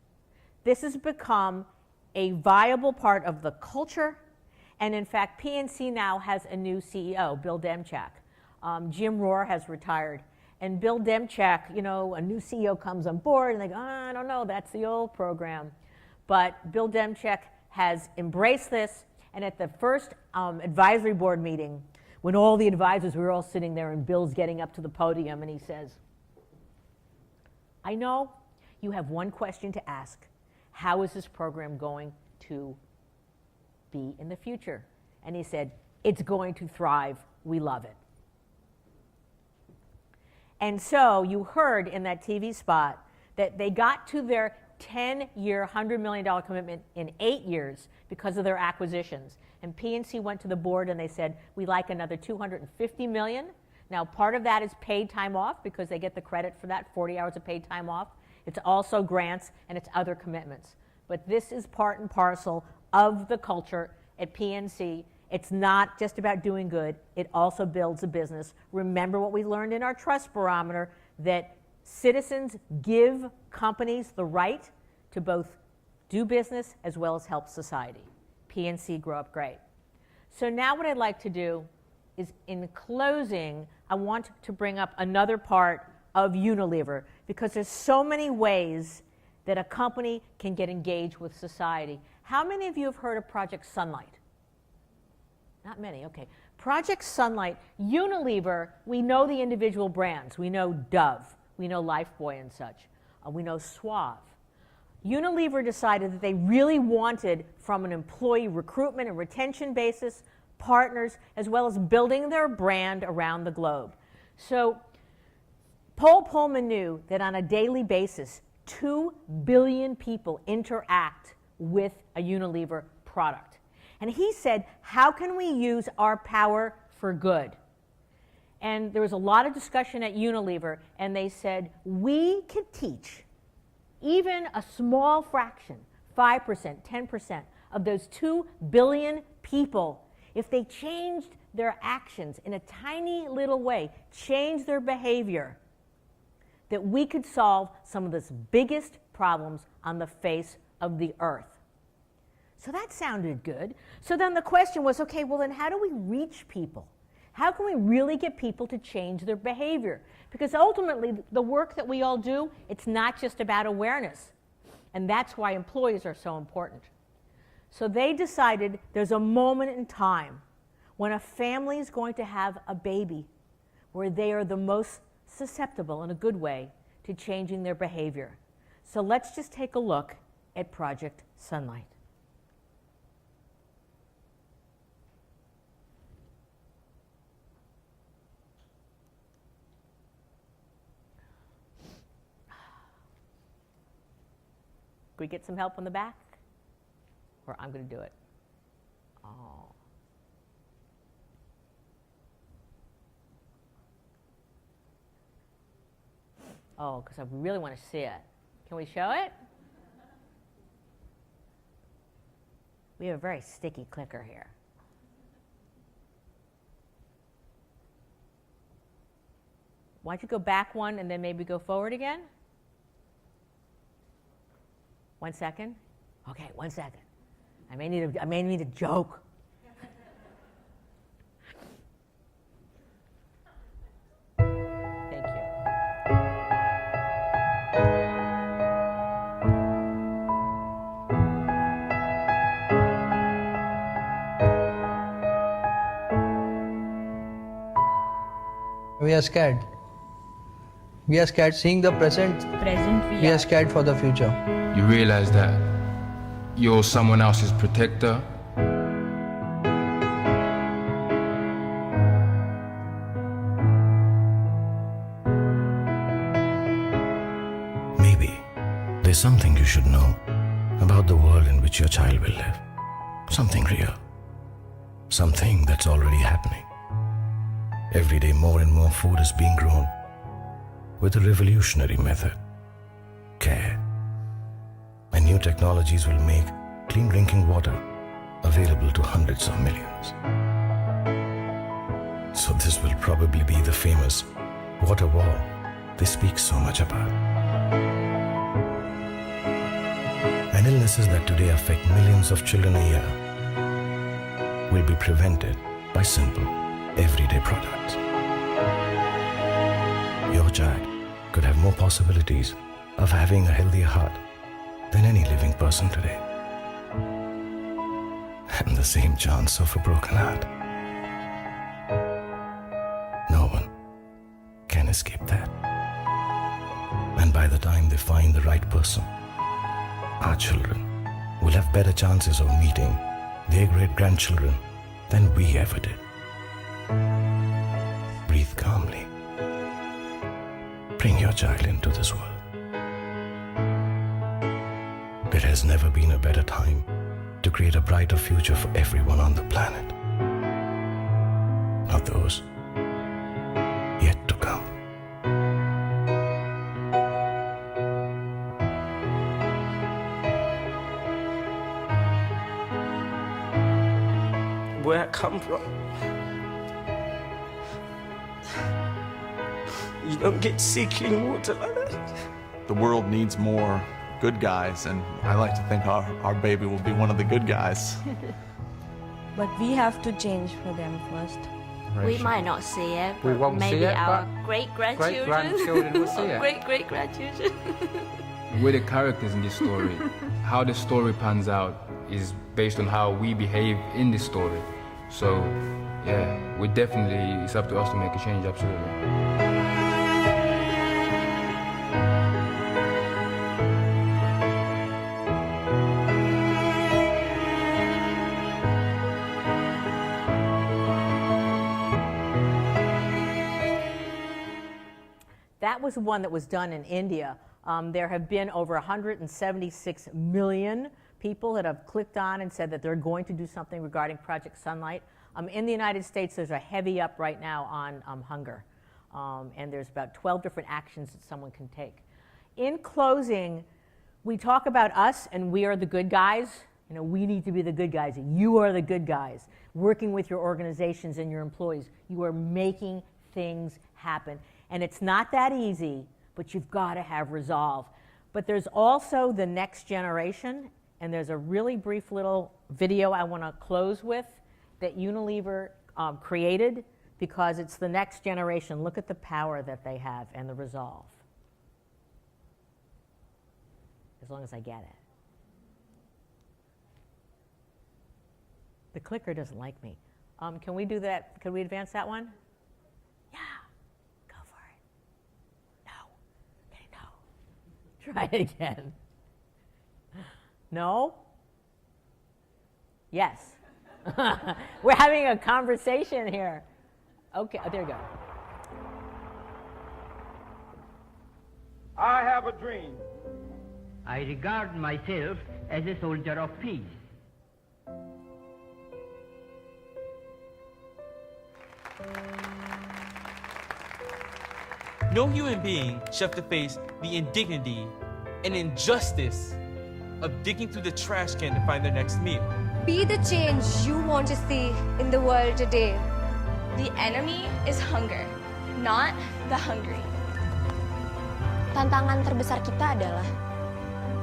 This has become a viable part of the culture, and in fact, PNC now has a new CEO, Bill Demchak. Jim Rohr has retired, and Bill Demchak, you know, a new CEO comes on board, and they go, I don't know, that's the old program. But Bill Demchak has embraced this, and at the first advisory board meeting, when all the advisors were all sitting there and Bill's getting up to the podium and he says, I know you have one question to ask. How is this program going to be in the future? And he said, it's going to thrive. We love it. And so you heard in that TV spot that they got to their 10-year, $100 million commitment in 8 years because of their acquisitions. And PNC went to the board and they said, we'd like another $250 million. Now, part of that is paid time off because they get the credit for that, 40 hours of paid time off. It's also grants and it's other commitments. But this is part and parcel of the culture at PNC. It's not just about doing good. It also builds a business. Remember what we learned in our trust barometer, that citizens give companies the right to both do business as well as help society. PNC, grow up great. So now what I'd like to do is, in closing, I want to bring up another part of Unilever, because there's so many ways that a company can get engaged with society. How many of you have heard of Project Sunlight? Not many, okay. Project Sunlight, Unilever, we know the individual brands. We know Dove, we know Lifebuoy and such. We know Suave. Unilever decided that they really wanted, from an employee recruitment and retention basis, partners, as well as building their brand around the globe. So Paul Pullman knew that on a daily basis, 2 billion people interact with a Unilever product. And he said, how can we use our power for good? And there was a lot of discussion at Unilever, and they said, we can teach even a small fraction, 5%, 10% of those 2 billion people, if they changed their actions in a tiny little way, change their behavior, that we could solve some of the biggest problems on the face of the earth. So that sounded good. So then the question was, okay, well then how do we reach people? How can we really get people to change their behavior? Because ultimately, the work that we all do, it's not just about awareness. And that's why employees are so important. So they decided there's a moment in time when a family is going to have a baby where they are the most susceptible, in a good way, to changing their behavior. So let's just take a look at Project Sunlight. Can we get some help on the back? Or I'm going to do it. Oh. Oh, because I really want to see it. Can we show it? We have a very sticky clicker here. Why don't you go back one and then maybe go forward again? 1 second. Okay, 1 second. I may need a joke. Thank you. We are scared. We are scared seeing the present. We are scared for the future. You realize that you're someone else's protector. Maybe there's something you should know about the world in which your child will live. Something real. Something that's already happening. Every day more and more food is being grown with a revolutionary method. Care. And new technologies will make clean drinking water available to hundreds of millions. So this will probably be the famous water wall they speak so much about. And illnesses that today affect millions of children a year will be prevented by simple, everyday products. Your child could have more possibilities of having a healthier heart than any living person today. And the same chance of a broken heart. No one can escape that. And by the time they find the right person, our children will have better chances of meeting their great-grandchildren than we ever did. Breathe calmly. Bring your child into this world. There has never been a better time to create a brighter future for everyone on the planet. Not those yet to come. Where I come from, you don't get to see clean water like that. The world needs more good guys, and I like to think our baby will be one of the good guys. But we have to change for them first. We might not see it, We but won't see maybe it, our but great-grandchildren great-grandchildren will see or it. great-great-grandchildren. We're the characters in this story. How the story pans out is based on how we behave in this story. So, yeah, it's up to us to make a change, absolutely. That was one that was done in India. There have been over 176 million people that have clicked on and said that they're going to do something regarding Project Sunlight. In the United States, there's a heavy up right now on hunger. And there's about 12 different actions that someone can take. In closing, we talk about us and we are the good guys. You know, we need to be the good guys. You are the good guys. Working with your organizations and your employees, you are making things happen. And it's not that easy, but you've got to have resolve. But there's also the next generation, and there's a really brief little video I want to close with that Unilever created because it's the next generation. Look at the power that they have and the resolve. As long as I get it. The clicker doesn't like me. Can we do that? Can we advance that one? Yeah, go for it. No. Okay, no. Try it again. No? Yes. We're having a conversation here. Okay, oh, there you go. I have a dream. I regard myself as a soldier of peace. No human being should have to face the indignity and injustice of digging through the trash can to find their next meal. Be the change you want to see in the world today. The enemy is hunger, not the hungry. Tantangan terbesar kita adalah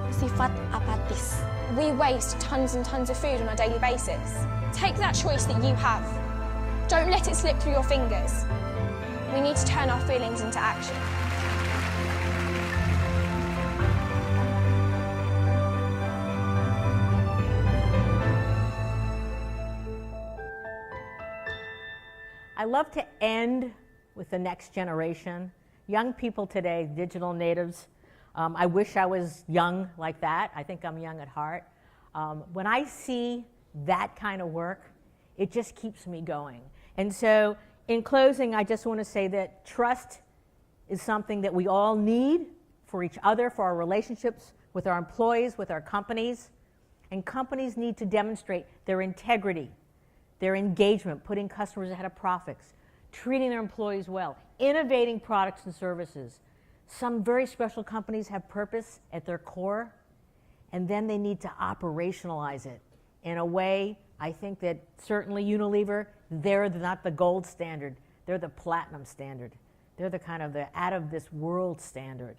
sifat apatis. We waste tons and tons of food on a daily basis. Take that choice that you have. Don't let it slip through your fingers. We need to turn our feelings into action. I love to end with the next generation. Young people today, digital natives. I wish I was young like that. I think I'm young at heart. When I see that kind of work, it just keeps me going. And so in closing, I just want to say that trust is something that we all need for each other, for our relationships with our employees, with our companies. And companies need to demonstrate their integrity, their engagement, putting customers ahead of profits, treating their employees well, innovating products and services. Some very special companies have purpose at their core, and then they need to operationalize it in a way. I think that certainly Unilever, they're not the gold standard, they're the platinum standard. They're the kind of the out of this world standard.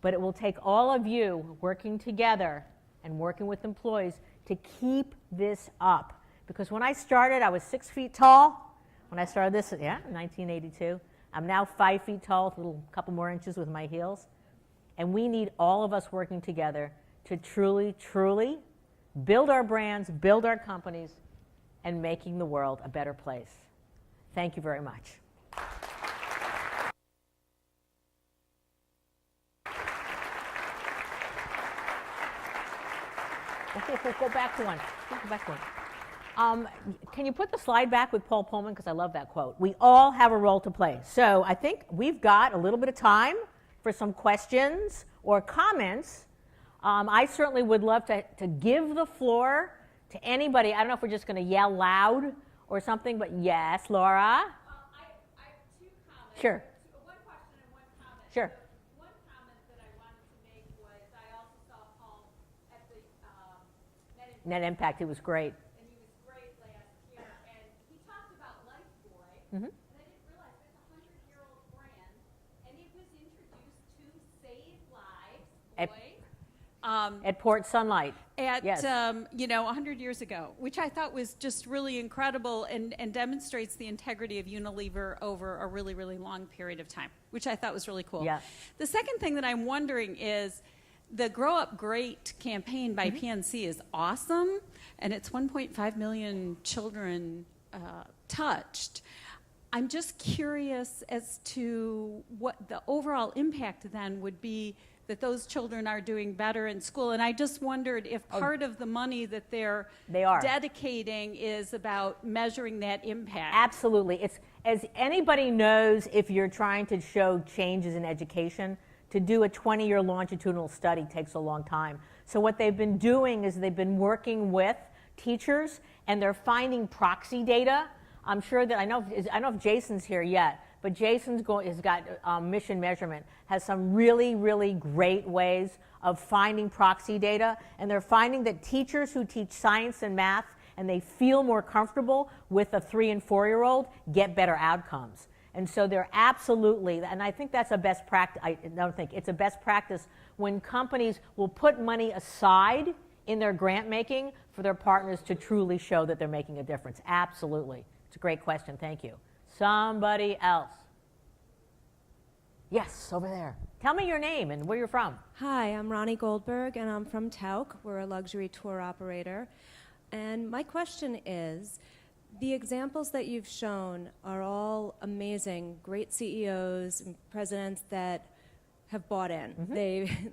But it will take all of you working together and working with employees to keep this up. Because when I started, I was 6 feet tall. When I started this, in 1982. I'm now 5 feet tall, with a couple more inches with my heels. And we need all of us working together to truly, truly build our brands, build our companies, and making the world a better place. Thank you very much. Go back to one. Go back to one. Can you put the slide back with Paul Pullman? Because I love that quote. We all have a role to play. So I think we've got a little bit of time for some questions or comments. I certainly would love to give the floor to anybody. I don't know if we're just going to yell loud or something, but yes, Laura? I have two comments. Sure. One question and one comment. Sure. One comment that I wanted to make was I also saw Paul at the Net Impact, it was great. And he was great last year. And he talked about Lifebuoy. Mm-hmm. And I didn't realize it's a 100-year-old brand. And it was introduced to save lives. At Port Sunlight. Yes. 100 years ago, which I thought was just really incredible and demonstrates the integrity of Unilever over a really, really long period of time, which I thought was really cool. Yeah. The second thing that I'm wondering is the Grow Up Great campaign by PNC is awesome, and it's 1.5 million children touched. I'm just curious as to what the overall impact then would be that those children are doing better in school. And I just wondered if part of the money that they're dedicating is about measuring that impact. Absolutely. It's, as anybody knows, if you're trying to show changes in education, to do a 20-year longitudinal study takes a long time. So what they've been doing is they've been working with teachers, and they're finding proxy data. I'm sure that, I don't know if Jason's here yet, but Jason's has got Mission Measurement, has some really, really great ways of finding proxy data. And they're finding that teachers who teach science and math and they feel more comfortable with a 3- and 4-year-old get better outcomes. And so they're absolutely, and I think that's a best practice, I don't think, it's a best practice when companies will put money aside in their grant making for their partners to truly show that they're making a difference. Absolutely. It's a great question. Thank you. Somebody else. Yes, over there. Tell me your name and where you're from. Hi, I'm Ronnie Goldberg, and I'm from Tauk. We're a luxury tour operator. And my question is, the examples that you've shown are all amazing, great CEOs and presidents that have bought in.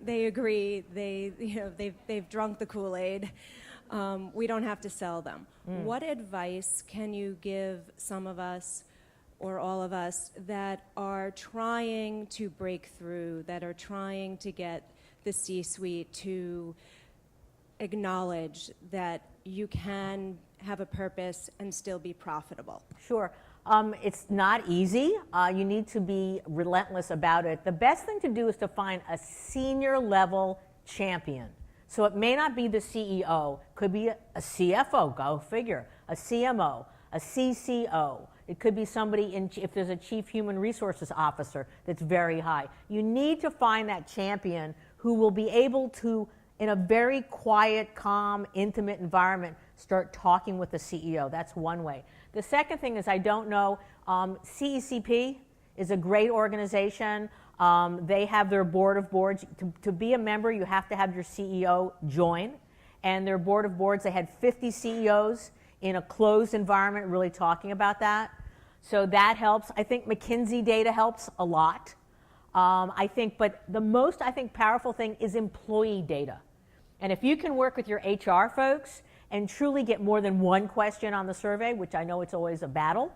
They agree. They've drunk the Kool-Aid. We don't have to sell them. What advice can you give some of us or all of us that are trying to break through, that are trying to get the C-suite to acknowledge that you can have a purpose and still be profitable? Sure. It's not easy. You need to be relentless about it. The best thing to do is to find a senior level champion. So it may not be the CEO, could be a CFO, go figure, a CMO, a CCO. It could be somebody if there's a chief human resources officer that's very high. You need to find that champion who will be able to, in a very quiet, calm, intimate environment, start talking with the CEO. That's one way. The second thing is, I don't know, CECP is a great organization. They have their board of boards. To be a member, you have to have your CEO join. And their board of boards, they had 50 CEOs in a closed environment really talking about that. So that helps. I think McKinsey data helps a lot. But the most, powerful thing is employee data. And if you can work with your HR folks and truly get more than one question on the survey, which I know it's always a battle,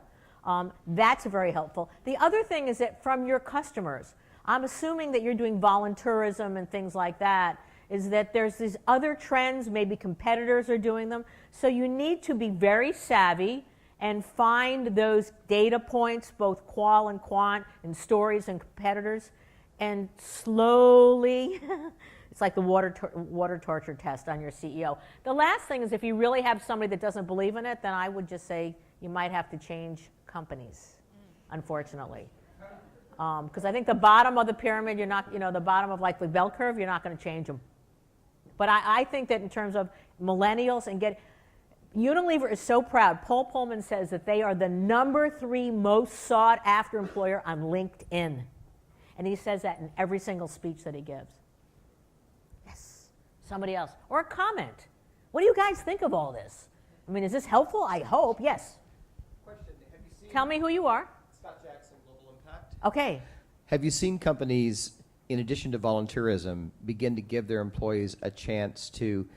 that's very helpful. The other thing is that from your customers, I'm assuming that you're doing volunteerism and things like that, is that there's these other trends, maybe competitors are doing them. So you need to be very savvy and find those data points, both qual and quant, and stories and competitors, and slowly, it's like the water torture test on your CEO. The last thing is, if you really have somebody that doesn't believe in it, then I would just say you might have to change companies, unfortunately. Because I think the bottom of the pyramid, you're not, the bottom of like the bell curve, you're not going to change them. But I think that in terms of millennials and Unilever is so proud. Paul Pullman says that they are the #3 most sought after employer on LinkedIn. And he says that in every single speech that he gives. Yes, somebody else. Or a comment. What do you guys think of all this? I mean, is this helpful? I hope. Yes. Question. Have you seen Tell me who you are. Scott Jackson, Global Impact. Okay. Have you seen companies, in addition to volunteerism, begin to give their employees a chance to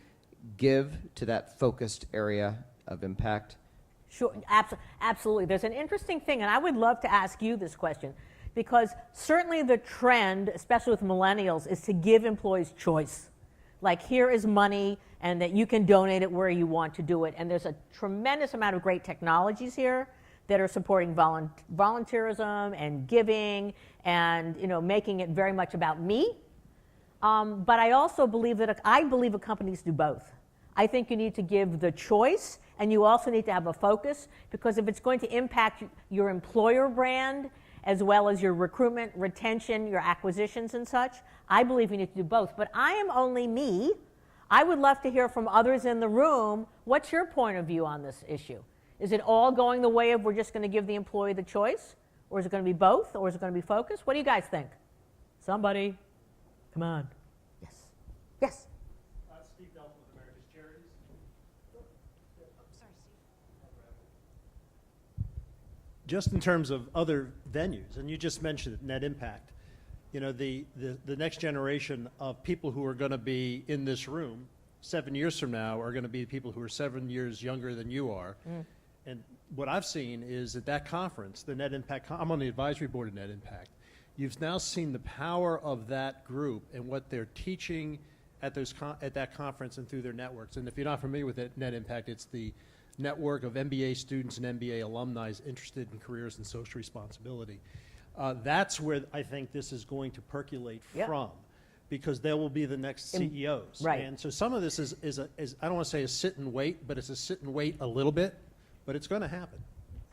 give to that focused area of impact? Sure, absolutely. There's an interesting thing, and I would love to ask you this question, because certainly the trend, especially with millennials, is to give employees choice. Like, here is money, and that you can donate it where you want to do it. And there's a tremendous amount of great technologies here that are supporting volunteerism and giving and making it very much about me. But I also believe that companies do both. I think you need to give the choice, and you also need to have a focus, because if it's going to impact your employer brand as well as your recruitment, retention, your acquisitions and such, I believe you need to do both. But I am only me. I would love to hear from others in the room. What's your point of view on this issue? Is it all going the way of we're just going to give the employee the choice? Or is it going to be both? Or is it going to be focused? What do you guys think? Somebody, come on. Yes. Yes. Steve Delton with America's Charities. Just in terms of other venues, and you just mentioned Net Impact, the next generation of people who are going to be in this room 7 years from now are going to be people who are 7 years younger than you are. And what I've seen is at that conference, the Net Impact, I'm on the advisory board of Net Impact, you've now seen the power of that group and what they're teaching at that conference and through their networks. And if you're not familiar with Net Impact, it's the network of MBA students and MBA alumni interested in careers and social responsibility. That's where I think this is going to percolate from, because they will be the next CEOs. Right. And so some of this is I don't want to say a sit and wait, but it's a sit and wait a little bit, but it's going to happen.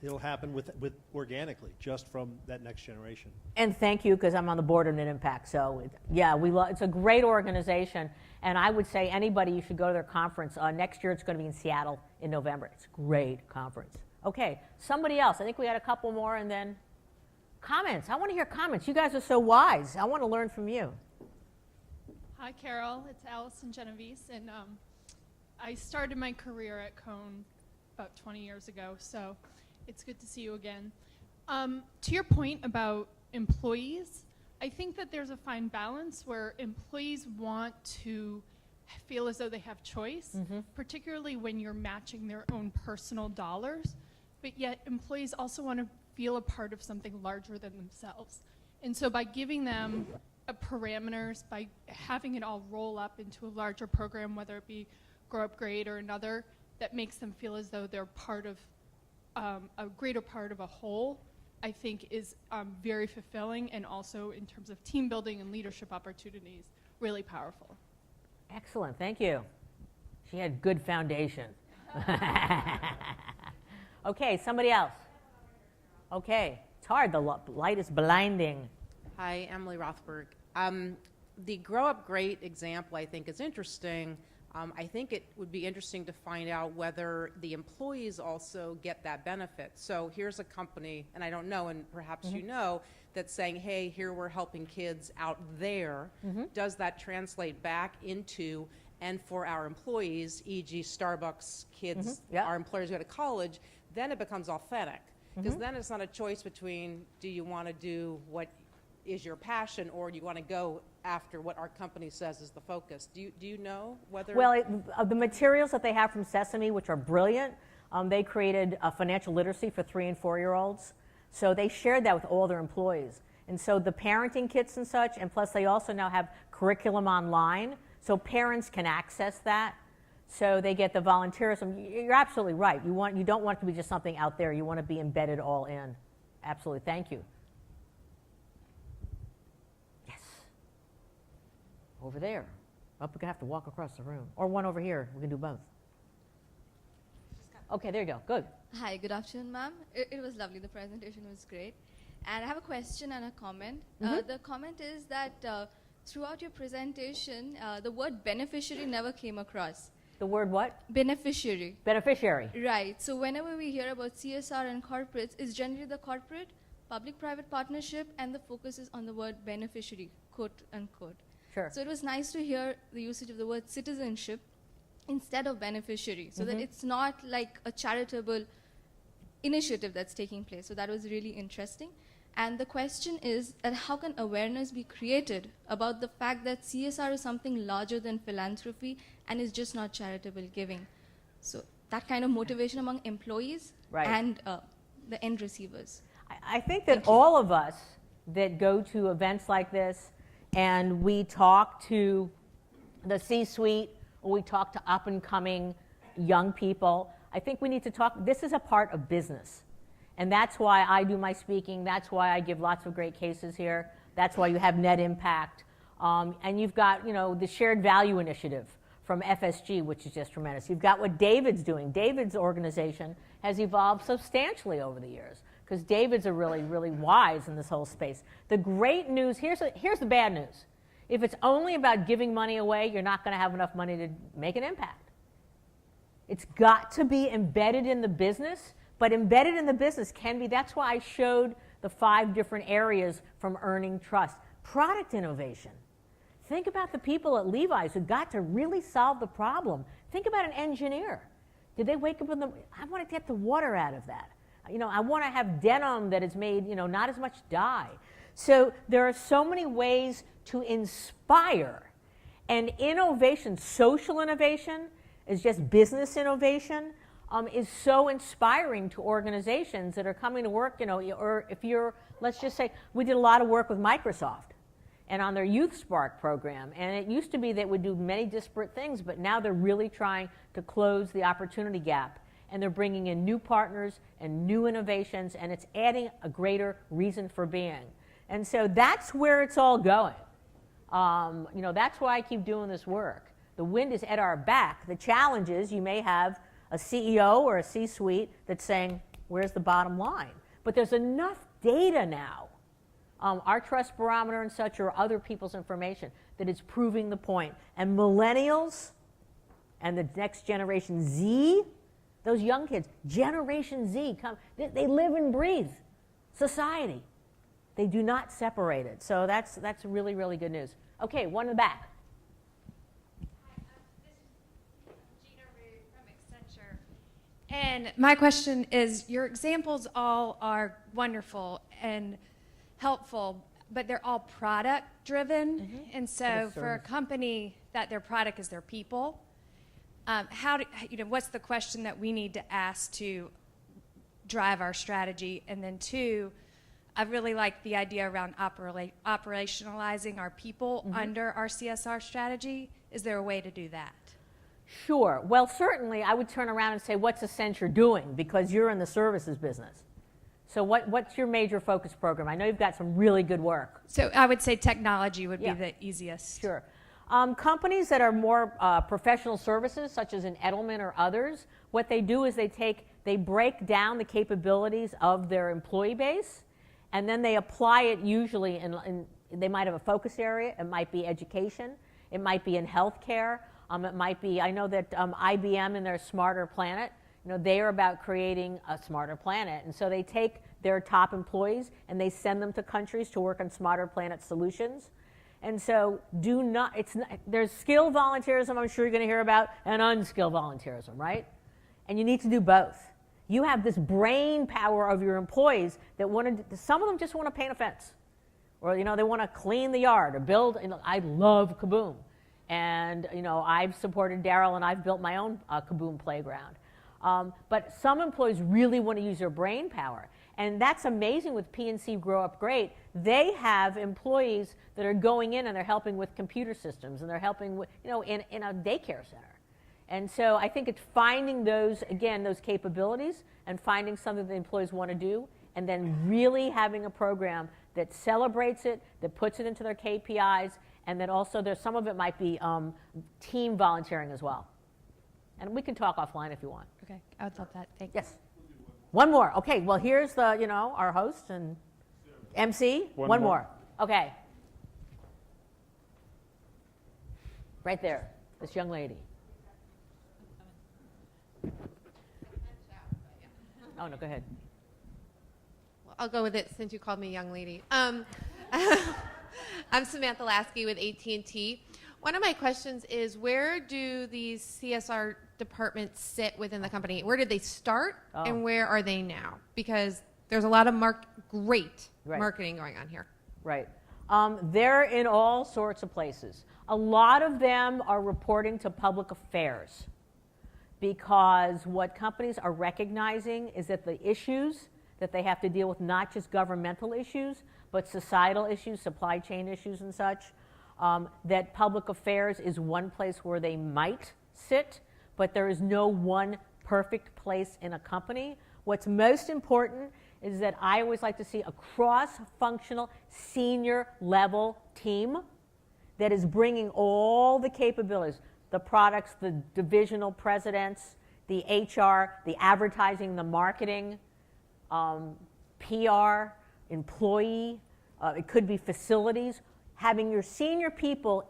It'll happen with organically, just from that next generation. And thank you, because I'm on the board of Net Impact. So it's a great organization, and I would say anybody, you should go to their conference. Next year it's going to be in Seattle in November. It's a great conference. Okay, somebody else. I think we had a couple more, and then comments. I want to hear comments. You guys are so wise. I want to learn from you. Hi, Carol. It's Allison Genovese, and I started my career at Cone about 20 years ago, so it's good to see you again. To your point about employees, I think that there's a fine balance where employees want to feel as though they have choice, particularly when you're matching their own personal dollars, but yet employees also want to feel a part of something larger than themselves. And so by giving them parameters, by having it all roll up into a larger program, whether it be Grow Up Great or another, that makes them feel as though they're part of a greater part of a whole, I think is very fulfilling, and also in terms of team building and leadership opportunities, really powerful. Excellent, thank you. She had good foundation. Okay, somebody else. Okay, it's hard, the light is blinding. Hi, Emily Rothberg. The Grow Up Great example, I think, is interesting. I think it would be interesting to find out whether the employees also get that benefit. So here's a company, and I don't know, and perhaps you know, that's saying, hey, here we're helping kids out there. Does that translate back into, and for our employees, e.g. Starbucks kids, our employers who go to college, then it becomes authentic. Because then it's not a choice between, do you want to do what is your passion, or do you want to go after what our company says is the focus? Do you know whether? Well, the materials that they have from Sesame, which are brilliant, they created financial literacy for 3- and 4-year-olds. So they shared that with all their employees. And so the parenting kits and such, and plus they also now have curriculum online, so parents can access that. So they get the volunteerism. You're absolutely right. You don't want it to be just something out there. You want to be embedded all in. Absolutely. Thank you. Over there. We're going to have to walk across the room. Or one over here. We can do both. Okay, there you go. Good. Hi, good afternoon, ma'am. It was lovely. The presentation was great. And I have a question and a comment. The comment is that throughout your presentation, the word beneficiary never came across. The word what? Beneficiary. Beneficiary. Right. So whenever we hear about CSR and corporates, it's generally the corporate, public-private partnership, and the focus is on the word beneficiary, quote unquote. Sure. So it was nice to hear the usage of the word citizenship instead of beneficiary, so that it's not like a charitable initiative that's taking place. So that was really interesting. And the question is that how can awareness be created about the fact that CSR is something larger than philanthropy and is just not charitable giving? So that kind of motivation among employees and the end receivers. I think that all of us that go to events like this and we talk to the C-suite or we talk to up-and-coming young people, I think we need to talk. This is a part of business. And that's why I do my speaking. That's why I give lots of great cases here. That's why you have Net Impact. And you've got, the Shared Value Initiative from FSG, which is just tremendous. You've got what David's doing. David's organization has evolved substantially over the years because David's are really, really wise in this whole space. The great news, here's the bad news. If it's only about giving money away, you're not going to have enough money to make an impact. It's got to be embedded in the business, but embedded in the business can be, that's why I showed the 5 different areas from earning trust. Product innovation. Think about the people at Levi's who got to really solve the problem. Think about an engineer. Did they wake up in the, I want to get the water out of that. I want to have denim that is made, not as much dye. So there are so many ways to inspire. And innovation, social innovation, is just business innovation, is so inspiring to organizations that are coming to work, or if you're, let's just say, we did a lot of work with Microsoft and on their Youth Spark program. And it used to be they would do many disparate things, but now they're really trying to close the opportunity gap. And they're bringing in new partners and new innovations, and it's adding a greater reason for being. And so that's where it's all going. That's why I keep doing this work. The wind is at our back. The challenge is you may have a CEO or a C-suite that's saying, where's the bottom line? But there's enough data now, our trust barometer and such, or other people's information, that it's proving the point. And millennials and the next generation Z, those young kids, Generation Z, they live and breathe society. They do not separate it. So that's really, really good news. Okay, one in the back. And my question is, your examples all are wonderful and helpful, but they're all product driven. Mm-hmm. And so for a company that their product is their people, what's the question that we need to ask to drive our strategy? And then two, I really like the idea around operationalizing our people under our CSR strategy. Is there a way to do that? Sure. Well, certainly I would turn around and say, what's Accenture doing? Because you're in the services business. So what's your major focus program? I know you've got some really good work. So I would say technology would be the easiest. Sure. Companies that are more professional services, such as an Edelman or others, what they do is they break down the capabilities of their employee base, and then they apply it usually they might have a focus area. It might be education. It might be in healthcare. It might be, I know that IBM in their Smarter Planet, they are about creating a smarter planet. And so they take their top employees and they send them to countries to work on Smarter Planet solutions. And so there's skilled volunteerism, I'm sure you're going to hear about, and unskilled volunteerism, right? And you need to do both. You have this brain power of your employees that some of them just want to paint a fence. Or, they want to clean the yard or build. I love Kaboom. And, I've supported Daryl and I've built my own Kaboom playground. But some employees really want to use their brain power. And that's amazing with PNC Grow Up Great. They have employees that are going in and they're helping with computer systems and they're helping with, in a daycare center. And so I think it's finding those capabilities and finding something the employees want to do and then really having a program that celebrates it, that puts it into their KPIs, and that also some of it might be team volunteering as well. And we can talk offline if you want. Okay, I would love that. Thank you. Yes. One more. Okay, well, here's our host and MC. One more. Okay. Right there, this young lady. Oh, no, go ahead. Well, I'll go with it since you called me young lady. I'm Samantha Lasky with AT&T. One of my questions is, where do these CSR departments sit within the company? Where did they start and where are they now? Because there's a lot of great marketing going on here. Right. They're in all sorts of places. A lot of them are reporting to public affairs because what companies are recognizing is that the issues that they have to deal with, not just governmental issues, but societal issues, supply chain issues and such, that public affairs is one place where they might sit, but there is no one perfect place in a company. What's most important is that I always like to see a cross-functional senior level team that is bringing all the capabilities, the products, the divisional presidents, the HR, the advertising, the marketing, PR, employee, it could be facilities, having your senior people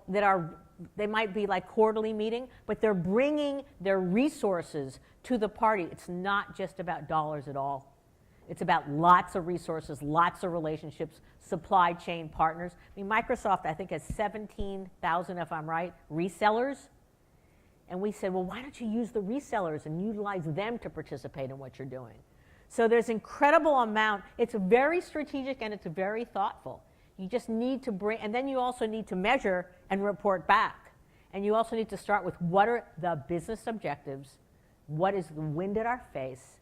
they might be like quarterly meeting, but they're bringing their resources to the party. It's not just about dollars at all. It's about lots of resources, lots of relationships, supply chain partners. I mean, Microsoft, I think, has 17,000, if I'm right, resellers. And we said, well, why don't you use the resellers and utilize them to participate in what you're doing? So there's incredible amount. It's very strategic and it's very thoughtful. You just need to bring, and then you also need to measure and report back. And you also need to start with what are the business objectives, what is the wind at our face,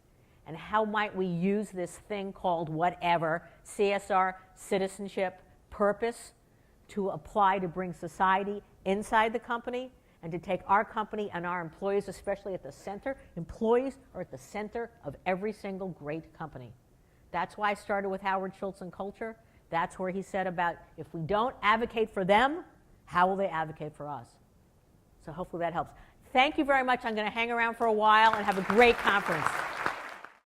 and how might we use this thing called whatever, CSR, citizenship, purpose, to apply to bring society inside the company and to take our company and our employees, especially at the center. Employees are at the center of every single great company. That's why I started with Howard Schultz and culture. That's where he said about if we don't advocate for them, how will they advocate for us? So hopefully that helps. Thank you very much. I'm going to hang around for a while and have a great conference.